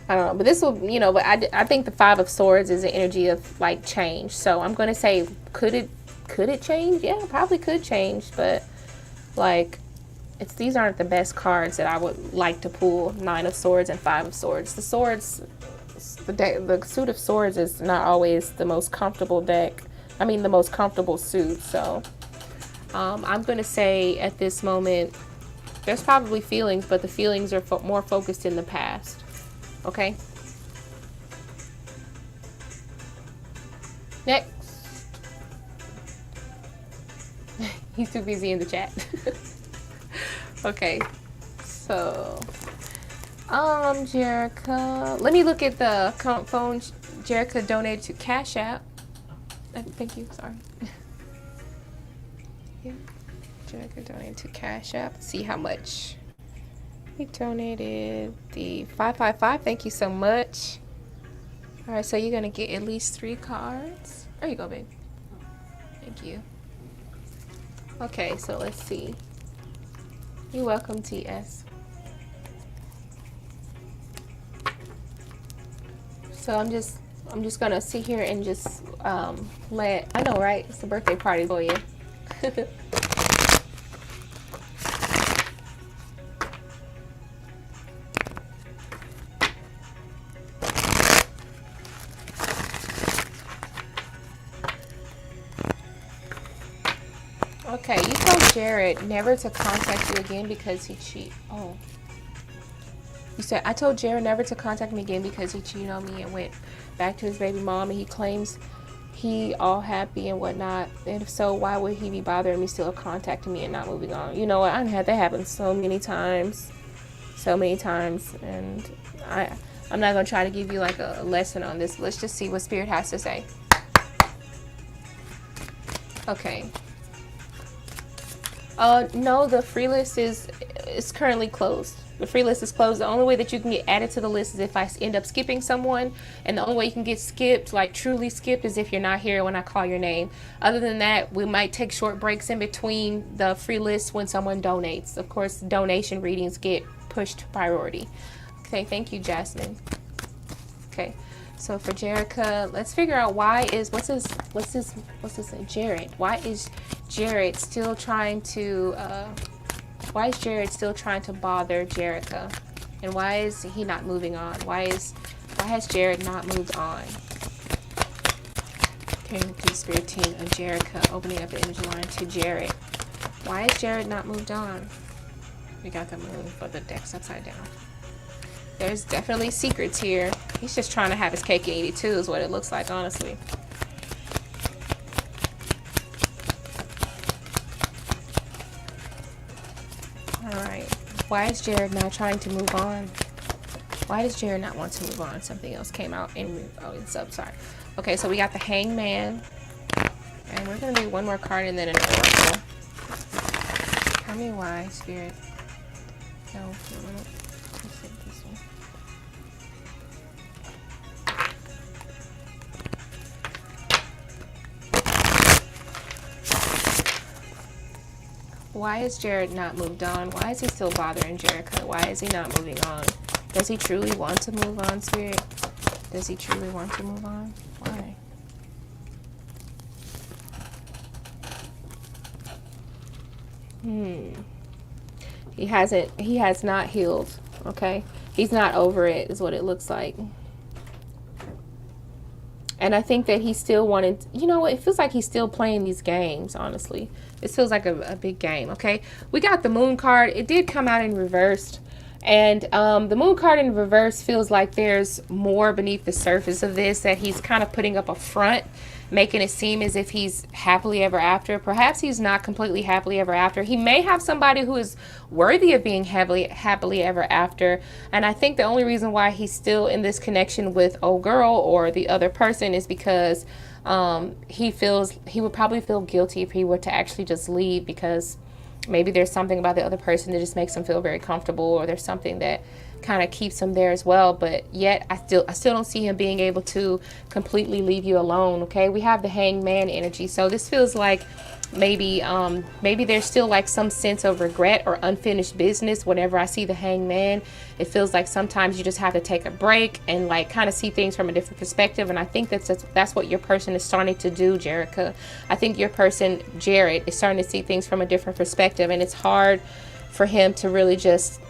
I don't know. But this will, you know, but I think the Five of Swords is the energy of like change. So I'm going to say, could it change? Yeah, probably could change, but like, these aren't the best cards that I would like to pull. Nine of Swords and Five of Swords. The swords, the suit of swords is not always the most comfortable deck. I mean, the most comfortable suit. So I'm going to say at this moment, there's probably feelings, but the feelings are more focused in the past. Okay. Next. He's too busy in the chat. Okay, so, Jerica, let me look at the phone. Jerica donated to Cash App. Thank you, sorry. Yeah, Jerica donated to Cash App. See how much. He donated the 555. Thank you so much. All right, so you're gonna get at least 3 cards. There you go, babe. Thank you. Okay, so let's see. You're welcome, TS. So I'm just gonna sit here and just I know, right? It's a birthday party for you. Okay, you told Jared never to contact you again because he cheated. Oh. You said, I told Jared never to contact me again because he cheated on me and went back to his baby mom, and he claims he all happy and whatnot. And if so, why would he be bothering me still contacting me and not moving on? You know what? I've had that happen so many times. And I'm not going to try to give you like a lesson on this. Let's just see what Spirit has to say. Okay. No, the free list is currently closed. The free list is closed. The only way that you can get added to the list is if I end up skipping someone, and the only way you can get skipped, like truly skipped, is if you're not here when I call your name. Other than that, we might take short breaks in between the free list when someone donates. Of course, donation readings get pushed priority. Okay, thank you, Jasmine. Okay. So for Jerica, let's figure out what's this Jared? Why is Jared still trying to bother Jerica? And why is he not moving on? Why has Jared not moved on? Carrying the spirit team of Jerica, opening up the energy line to Jared. Why is Jared not moved on? We got the moon, but the deck's upside down. There's definitely secrets here. He's just trying to have his cake and eat it too, is what it looks like, honestly. Alright. Why is Jared not trying to move on? Why does Jared not want to move on? Something else came out in... Oh, it's up, sorry. Okay, so we got the Hangman. we're gonna do one more card and then an oracle. Tell me why, Spirit. No, let's take this one. Why is Jared not moved on? Why is he still bothering Jerica? Why is he not moving on? Does he truly want to move on, Spirit? Does he truly want to move on? Why? He has not healed, okay? He's not over it, is what it looks like. And I think that he still wanted, you know what, it feels like he's still playing these games, honestly. This feels like a big game, okay? We got the moon card. It did come out in reversed. And the moon card in reverse feels like there's more beneath the surface of this, that he's kind of putting up a front, making it seem as if he's happily ever after. Perhaps he's not completely happily ever after. He may have somebody who is worthy of being happily ever after. And I think the only reason why he's still in this connection with old girl or the other person is because he would probably feel guilty if he were to actually just leave, because maybe there's something about the other person that just makes him feel very comfortable, or there's something that kind of keeps him there as well. But yet I still don't see him being able to completely leave you alone. Okay, we have the hangman energy, so this feels like maybe there's still like some sense of regret or unfinished business. Whenever I see the hangman, it feels like sometimes you just have to take a break and like kind of see things from a different perspective. And I think that's what your person is starting to do, Jerica. I think your person, Jared, is starting to see things from a different perspective, and it's hard for him to really just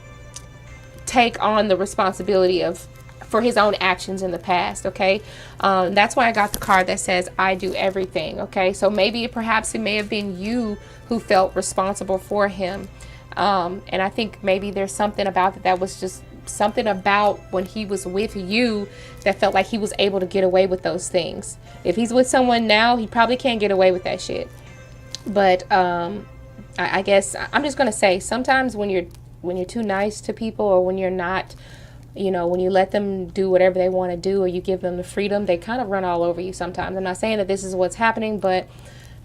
take on the responsibility for his own actions in the past. Okay, that's why I got the card that says I do everything. Okay, so perhaps it may have been you who felt responsible for him, and I think maybe there's something about that was just something about when he was with you that felt like he was able to get away with those things. If he's with someone now, he probably can't get away with that shit. But I guess I'm just gonna say, sometimes when you're too nice to people, or when you're not, when you let them do whatever they want to do, or you give them the freedom, they kind of run all over you sometimes. I'm not saying that this is what's happening, but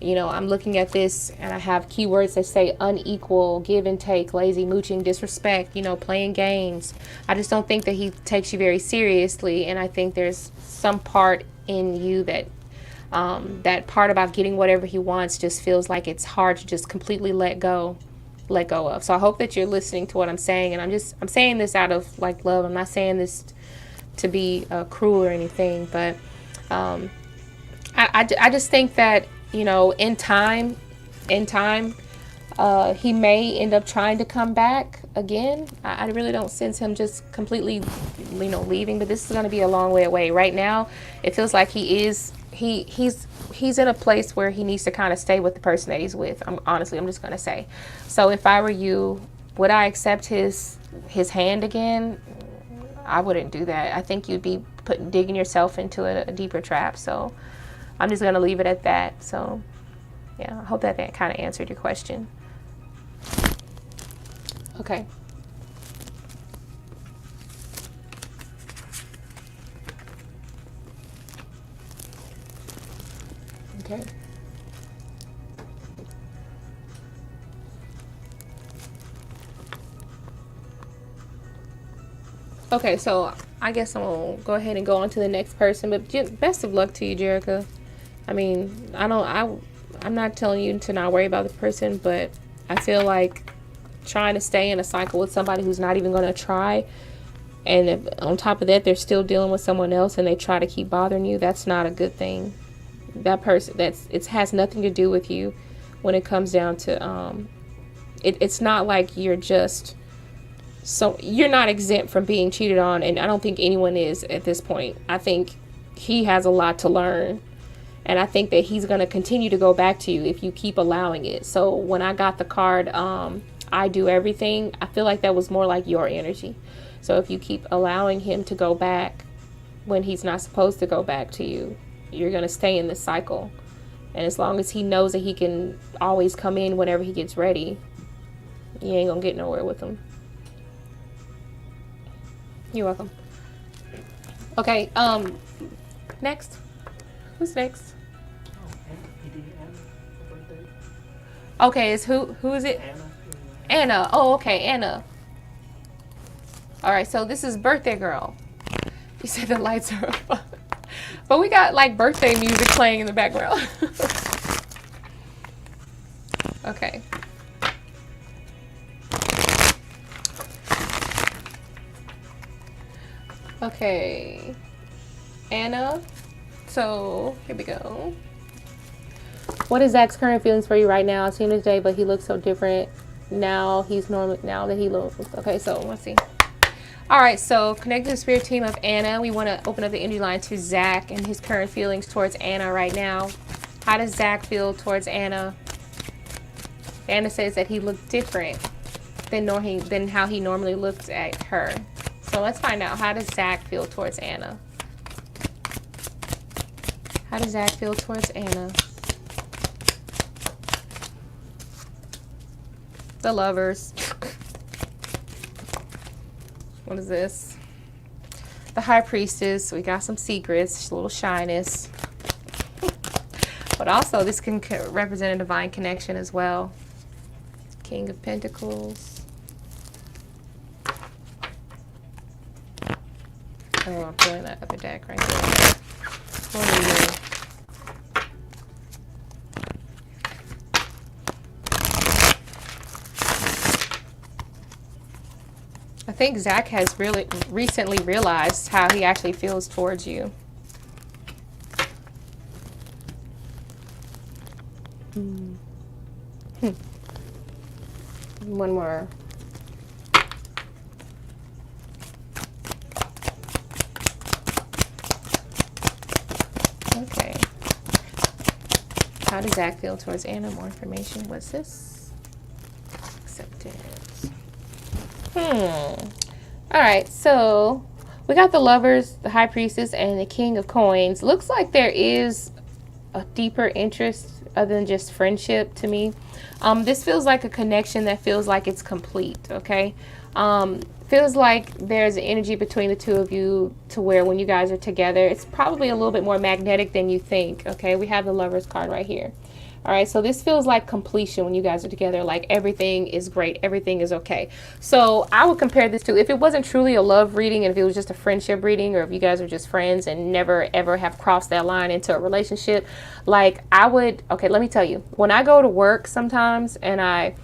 I'm looking at this and I have keywords that say unequal, give and take, lazy, mooching, disrespect, playing games. I just don't think that he takes you very seriously. And I think there's some part in you that part about getting whatever he wants just feels like it's hard to just completely let go of. So I hope that you're listening to what I'm saying, and I'm saying this out of like love. I'm not saying this to be cruel or anything, but I just think that in time he may end up trying to come back again. I really don't sense him just completely leaving, but this is going to be a long way away. Right now it feels like he's in a place where he needs to kind of stay with the person that he's with. I'm just going to say. So if I were you, would I accept his hand again? I wouldn't do that. I think you'd be digging yourself into a deeper trap. So I'm just going to leave it at that. So yeah, I hope that kind of answered your question. Okay. Okay. Okay, so I guess I'm gonna go ahead and go on to the next person. But best of luck to you, Jerica. I mean, I'm not telling you to not worry about the person, but I feel like trying to stay in a cycle with somebody who's not even gonna try, and if, on top of that, they're still dealing with someone else and they try to keep bothering you, that's not a good thing. That person, it has nothing to do with you when it comes down to it's not like you're not exempt from being cheated on, and I don't think anyone is at this point. I think he has a lot to learn, and I think that he's going to continue to go back to you if you keep allowing it. So when I got the card I do everything, I feel like that was more like your energy. So if you keep allowing him to go back when he's not supposed to go back to you, you're going to stay in this cycle. And as long as he knows that he can always come in whenever he gets ready, you ain't going to get nowhere with him. You're welcome. Okay, next. Who's next? Oh, Okay, it's who is it? Anna. Anna. Oh, okay, Anna. All right, so this is birthday girl. You said the lights are up. But we got like birthday music playing in the background. Okay. Okay. Anna. So, here we go. What is Zach's current feelings for you right now? I've seen him today, but he looks so different. Now he's normal. Now that he looks. Okay, so let's see. All right, so connect to the spirit team of Anna. We want to open up the energy line to Zach and his current feelings towards Anna right now. How does Zach feel towards Anna? Anna says that he looked different than how he normally looks at her. So let's find out. How does Zach feel towards Anna? How does Zach feel towards Anna? The Lovers. What is this? The High Priestess. We got some secrets, a little shyness. But also this can represent a divine connection as well. King of Pentacles. Oh, I'm pulling that upper deck right there. What are you? I think Zach has really recently realized how he actually feels towards you. One more. Okay. How does Zach feel towards Anna? More information. What's this? Acceptance. All right, so we got the Lovers, the High Priestess, and the King of Coins. Looks like there is a deeper interest other than just friendship to me. This feels like a connection that feels like it's complete, okay? Feels like there's an energy between the two of you to where when you guys are together, it's probably a little bit more magnetic than you think, okay? We have the Lovers card right here. All right, so this feels like completion when you guys are together, like everything is great, everything is okay. So I would compare this to, if it wasn't truly a love reading and if it was just a friendship reading, or if you guys are just friends and never ever have crossed that line into a relationship, like I would, okay, let me tell you, when I go to work sometimes and I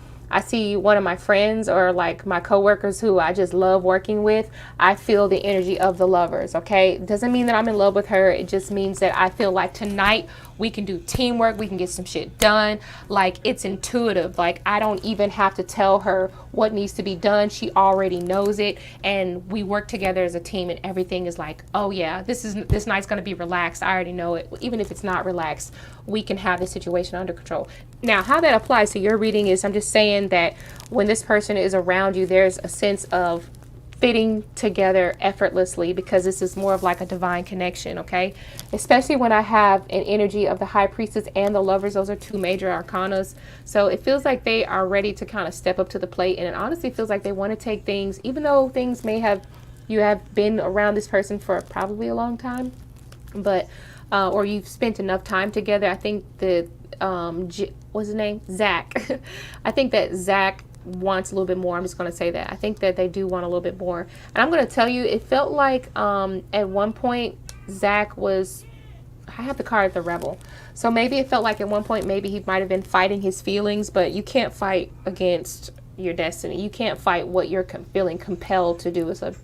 see one of my friends or like my coworkers who I just love working with, I feel the energy of the Lovers, okay? It doesn't mean that I'm in love with her. It just means that I feel like tonight we can do teamwork. We can get some shit done. Like, it's intuitive. Like, I don't even have to tell her what needs to be done. She already knows it. And we work together as a team and everything is like, oh yeah, this night's going to be relaxed. I already know it. Even if it's not relaxed, we can have the situation under control. Now, how that applies to your reading is, I'm just saying that when this person is around you, there's a sense of fitting together effortlessly, because this is more of like a divine connection, okay? Especially when I have an energy of the High Priestess and the Lovers. Those are two major arcanas. So it feels like they are ready to kind of step up to the plate. And it honestly feels like they want to take things, even though things may have, you have been around this person for probably a long time, but or you've spent enough time together. I think that what's his name? Zach. I think that Zach wants a little bit more. I'm just going to say that. I think that they do want a little bit more. And I'm going to tell you, it felt like at one point Zach was, I have the card, the Rebel. So maybe it felt like at one point maybe he might have been fighting his feelings, but you can't fight against your destiny. You can't fight what you're feeling compelled to do. It's a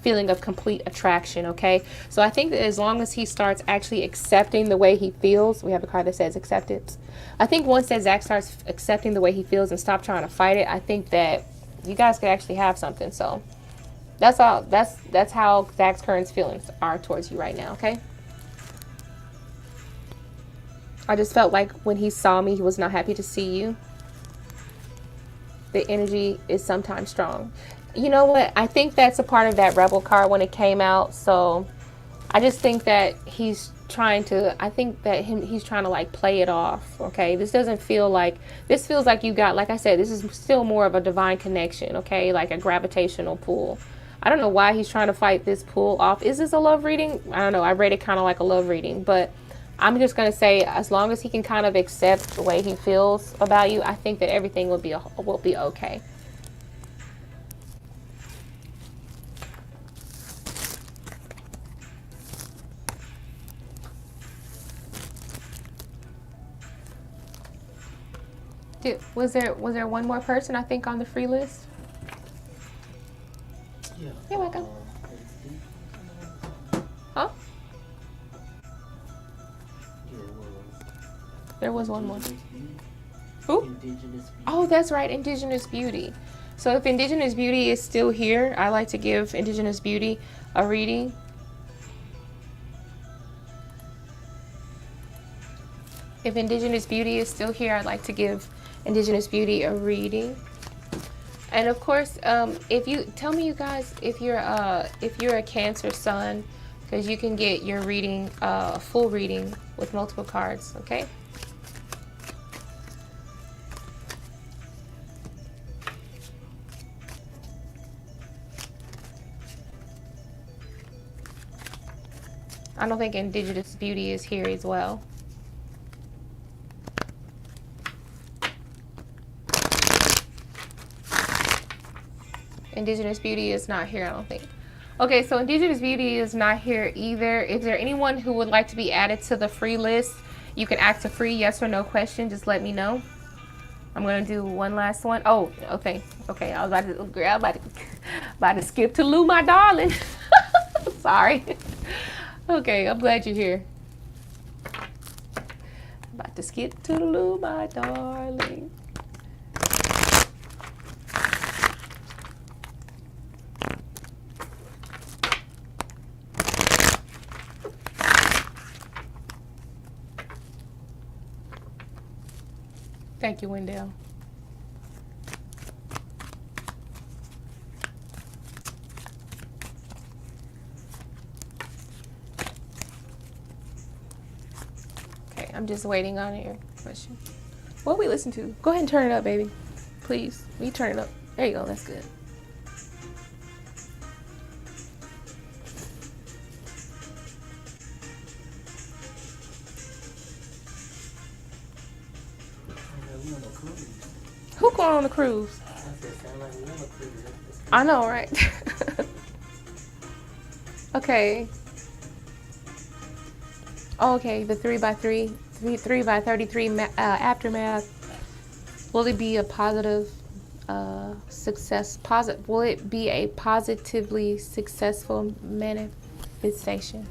feeling of complete attraction, okay? So I think that as long as he starts actually accepting the way he feels, we have a card that says acceptance. I think once that Zach starts accepting the way he feels and stop trying to fight it, I think that you guys could actually have something. So that's all. That's how Zach's current feelings are towards you right now, okay? I just felt like when he saw me, he was not happy to see you. The energy is sometimes strong. You know what? I think that's a part of that Rebel card when it came out. So I just think that he's trying to, I think that he's trying to like play it off. Okay. This doesn't feel like, this feels like you got, like I said, this is still more of a divine connection. Okay. Like a gravitational pull. I don't know why he's trying to fight this pull off. Is this a love reading? I don't know. I read it kind of like a love reading, but I'm just gonna say, as long as he can kind of accept the way he feels about you, I think that everything will be okay. Was there one more person I think on the free list? Yeah. You're welcome. Huh? Yeah, it was. There was one more. Indigenous Beauty. Who? Indigenous Beauty. Oh, that's right, Indigenous Beauty. So if Indigenous Beauty is still here, I like to give Indigenous Beauty a reading. If Indigenous Beauty is still here, I'd like to give Indigenous Beauty a reading. And of course, if you tell me, you guys, if you're a Cancer Sun, because you can get your reading, a full reading with multiple cards. Okay. I don't think Indigenous Beauty is here as well. Indigenous Beauty is not here, I don't think. Okay, so Indigenous Beauty is not here either. Is there anyone who would like to be added to the free list? You can ask a free yes or no question. Just let me know. I'm gonna do one last one. Oh, okay, okay. I was about to skip to Lou, my darling. Sorry. Okay, I'm glad you're here. About to skip to Lou, my darling. Thank you, Wendell. Okay, I'm just waiting on your question. What we listen to? Go ahead and turn it up, baby. Please. Will you turn it up? There you go. That's good. Who going on the cruise? I know, right? Okay. Oh, okay, the 3x33 aftermath. Will it be a positive success? Will it be a positively successful manifestation?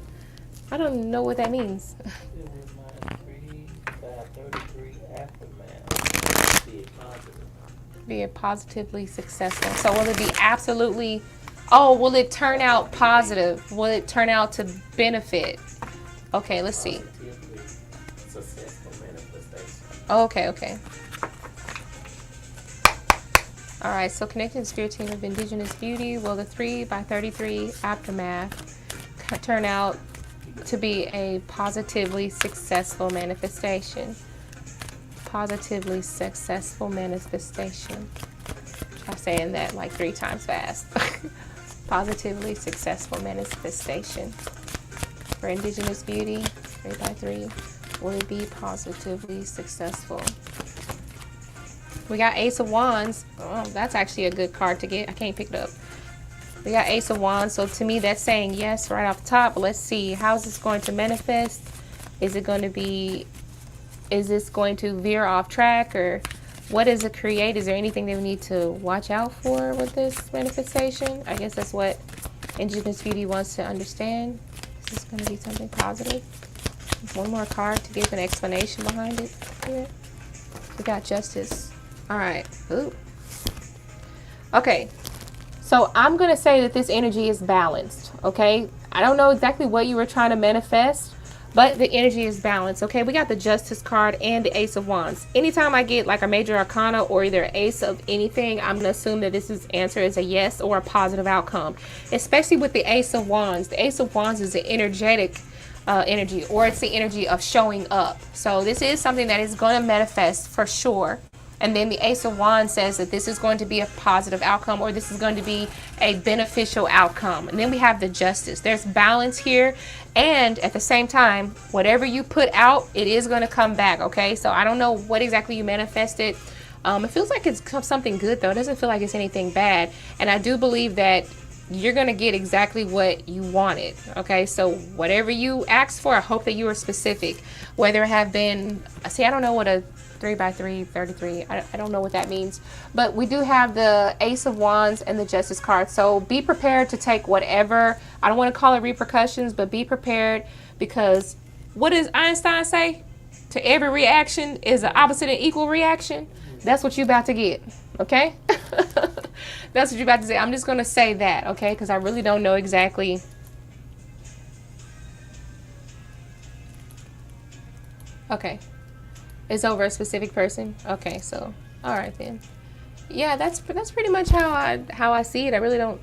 I don't know what that means. It was my 3x33 aftermath. Be positive. Be a positively successful. So will it be absolutely? Oh, will it turn out positive? Will it turn out to benefit? Okay, let's see. Positively successful manifestation. Oh, okay. All right, so connecting the spirit team of Indigenous Beauty. Will the 3x33 aftermath turn out to be a positively successful manifestation? Positively successful manifestation. Try saying that like 3 times fast. Positively successful manifestation. For Indigenous Beauty, 3x3. Will it be positively successful? We got Ace of Wands. Oh, that's actually a good card to get. I can't pick it up. We got Ace of Wands. So to me, that's saying yes right off the top. Let's see. How is this going to manifest? Is this going to veer off track, or what does it create? Is there anything that we need to watch out for with this manifestation? I guess that's what Indigenous Beauty wants to understand. Is this going to be something positive? One more card to give an explanation behind it here. We got Justice. All right. Ooh. Okay. So I'm going to say that this energy is balanced. Okay. I don't know exactly what you were trying to manifest, but the energy is balanced. Okay. We got the Justice card and the Ace of Wands. Anytime I get like a major arcana or either ace of anything, I'm going to assume that this answer is a yes or a positive outcome, especially with the Ace of Wands. The Ace of Wands is an energetic energy, or it's the energy of showing up. So this is something that is going to manifest for sure. And then the Ace of Wands says that this is going to be a positive outcome, or this is going to be a beneficial outcome. And then we have the Justice. There's balance here. And at the same time, whatever you put out, it is going to come back. Okay. So I don't know what exactly you manifested. It feels like it's something good though. It doesn't feel like it's anything bad. And I do believe that you're going to get exactly what you wanted. Okay. So whatever you asked for, I hope that you were specific, whether it have been, see, I don't know what a 3x3, 33. I don't know what that means, but we do have the Ace of Wands and the Justice card. So be prepared to take whatever, I don't want to call it repercussions, but be prepared, because what does Einstein say? To every reaction is an opposite and equal reaction. That's what you're about to get. Okay. That's what you're about to say. I'm just going to say that. Okay. Because I really don't know exactly. Okay. It's over a specific person. Okay, so all right then. Yeah, that's pretty much how I see it. I really don't.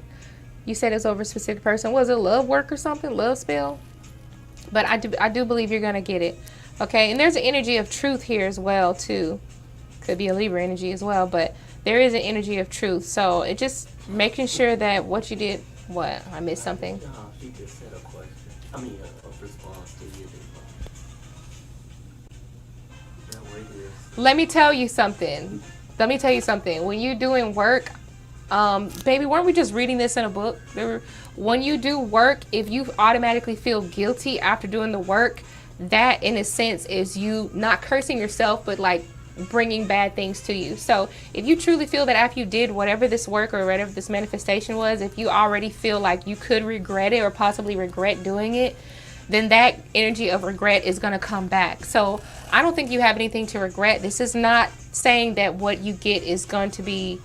You said it's over a specific person. Was it love work or something? Love spell? But I do believe you're gonna get it. Okay, and there's an energy of truth here as well too. Could be a Libra energy as well, but there is an energy of truth. So it just making sure that what you did. What, I missed something. No, she just said a question. I mean, a response to you. Let me tell you something. When you're doing work, baby, weren't we just reading this in a book? When you do work, if you automatically feel guilty after doing the work, that in a sense is you not cursing yourself, but like bringing bad things to you. So if you truly feel that after you did whatever this work or whatever this manifestation was, if you already feel like you could regret it or possibly regret doing it, then that energy of regret is going to come back. So I don't think you have anything to regret. This is not saying that what you get is going to be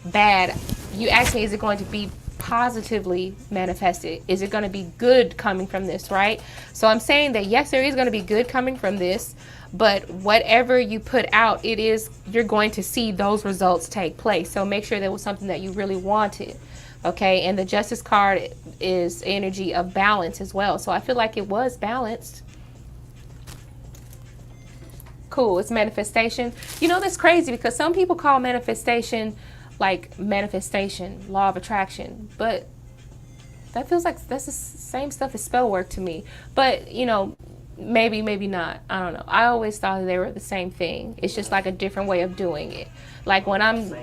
bad. You asked me, is it going to be positively manifested? Is it going to be good coming from this, right? So I'm saying that yes, there is going to be good coming from this, but whatever you put out, you're going to see those results take place. So make sure that was something that you really wanted. Okay, and the Justice card is energy of balance as well. So I feel like it was balanced. Cool, it's manifestation. You know, that's crazy because some people call manifestation like manifestation, law of attraction. But that feels like that's the same stuff as spell work to me. But, you know, maybe not. I don't know. I always thought they were the same thing. It's just like a different way of doing it. Like when I'm...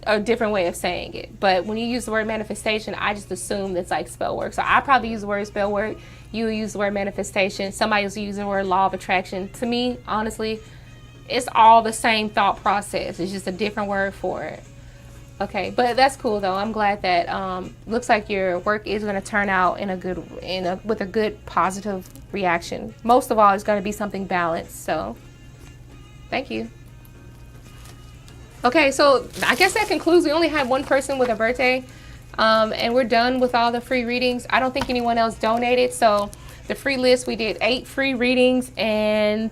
a different way of saying it. But when you use the word manifestation, I just assume it's like spell work. So I probably use the word spell work. You use the word manifestation. Somebody else use the word law of attraction. To me, honestly, it's all the same thought process. It's just a different word for it. Okay, but that's cool though. I'm glad that looks like your work is going to turn out with a good positive reaction. Most of all, it's going to be something balanced. So thank you. Okay, so I guess that concludes. We only had one person with a birthday, and we're done with all the free readings. I don't think anyone else donated, so the free list, we did 8 free readings, and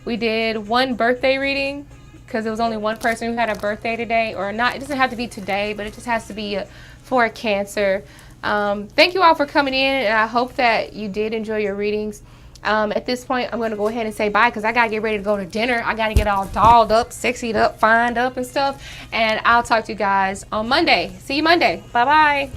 we did 1 birthday reading because there was only one person who had a birthday today, or not. It doesn't have to be today, but it just has to be for a Cancer. Thank you all for coming in, and I hope that you did enjoy your readings. At this point, I'm going to go ahead and say bye because I got to get ready to go to dinner. I got to get all dolled up, sexied up, fined up and stuff. And I'll talk to you guys on Monday. See you Monday. Bye-bye.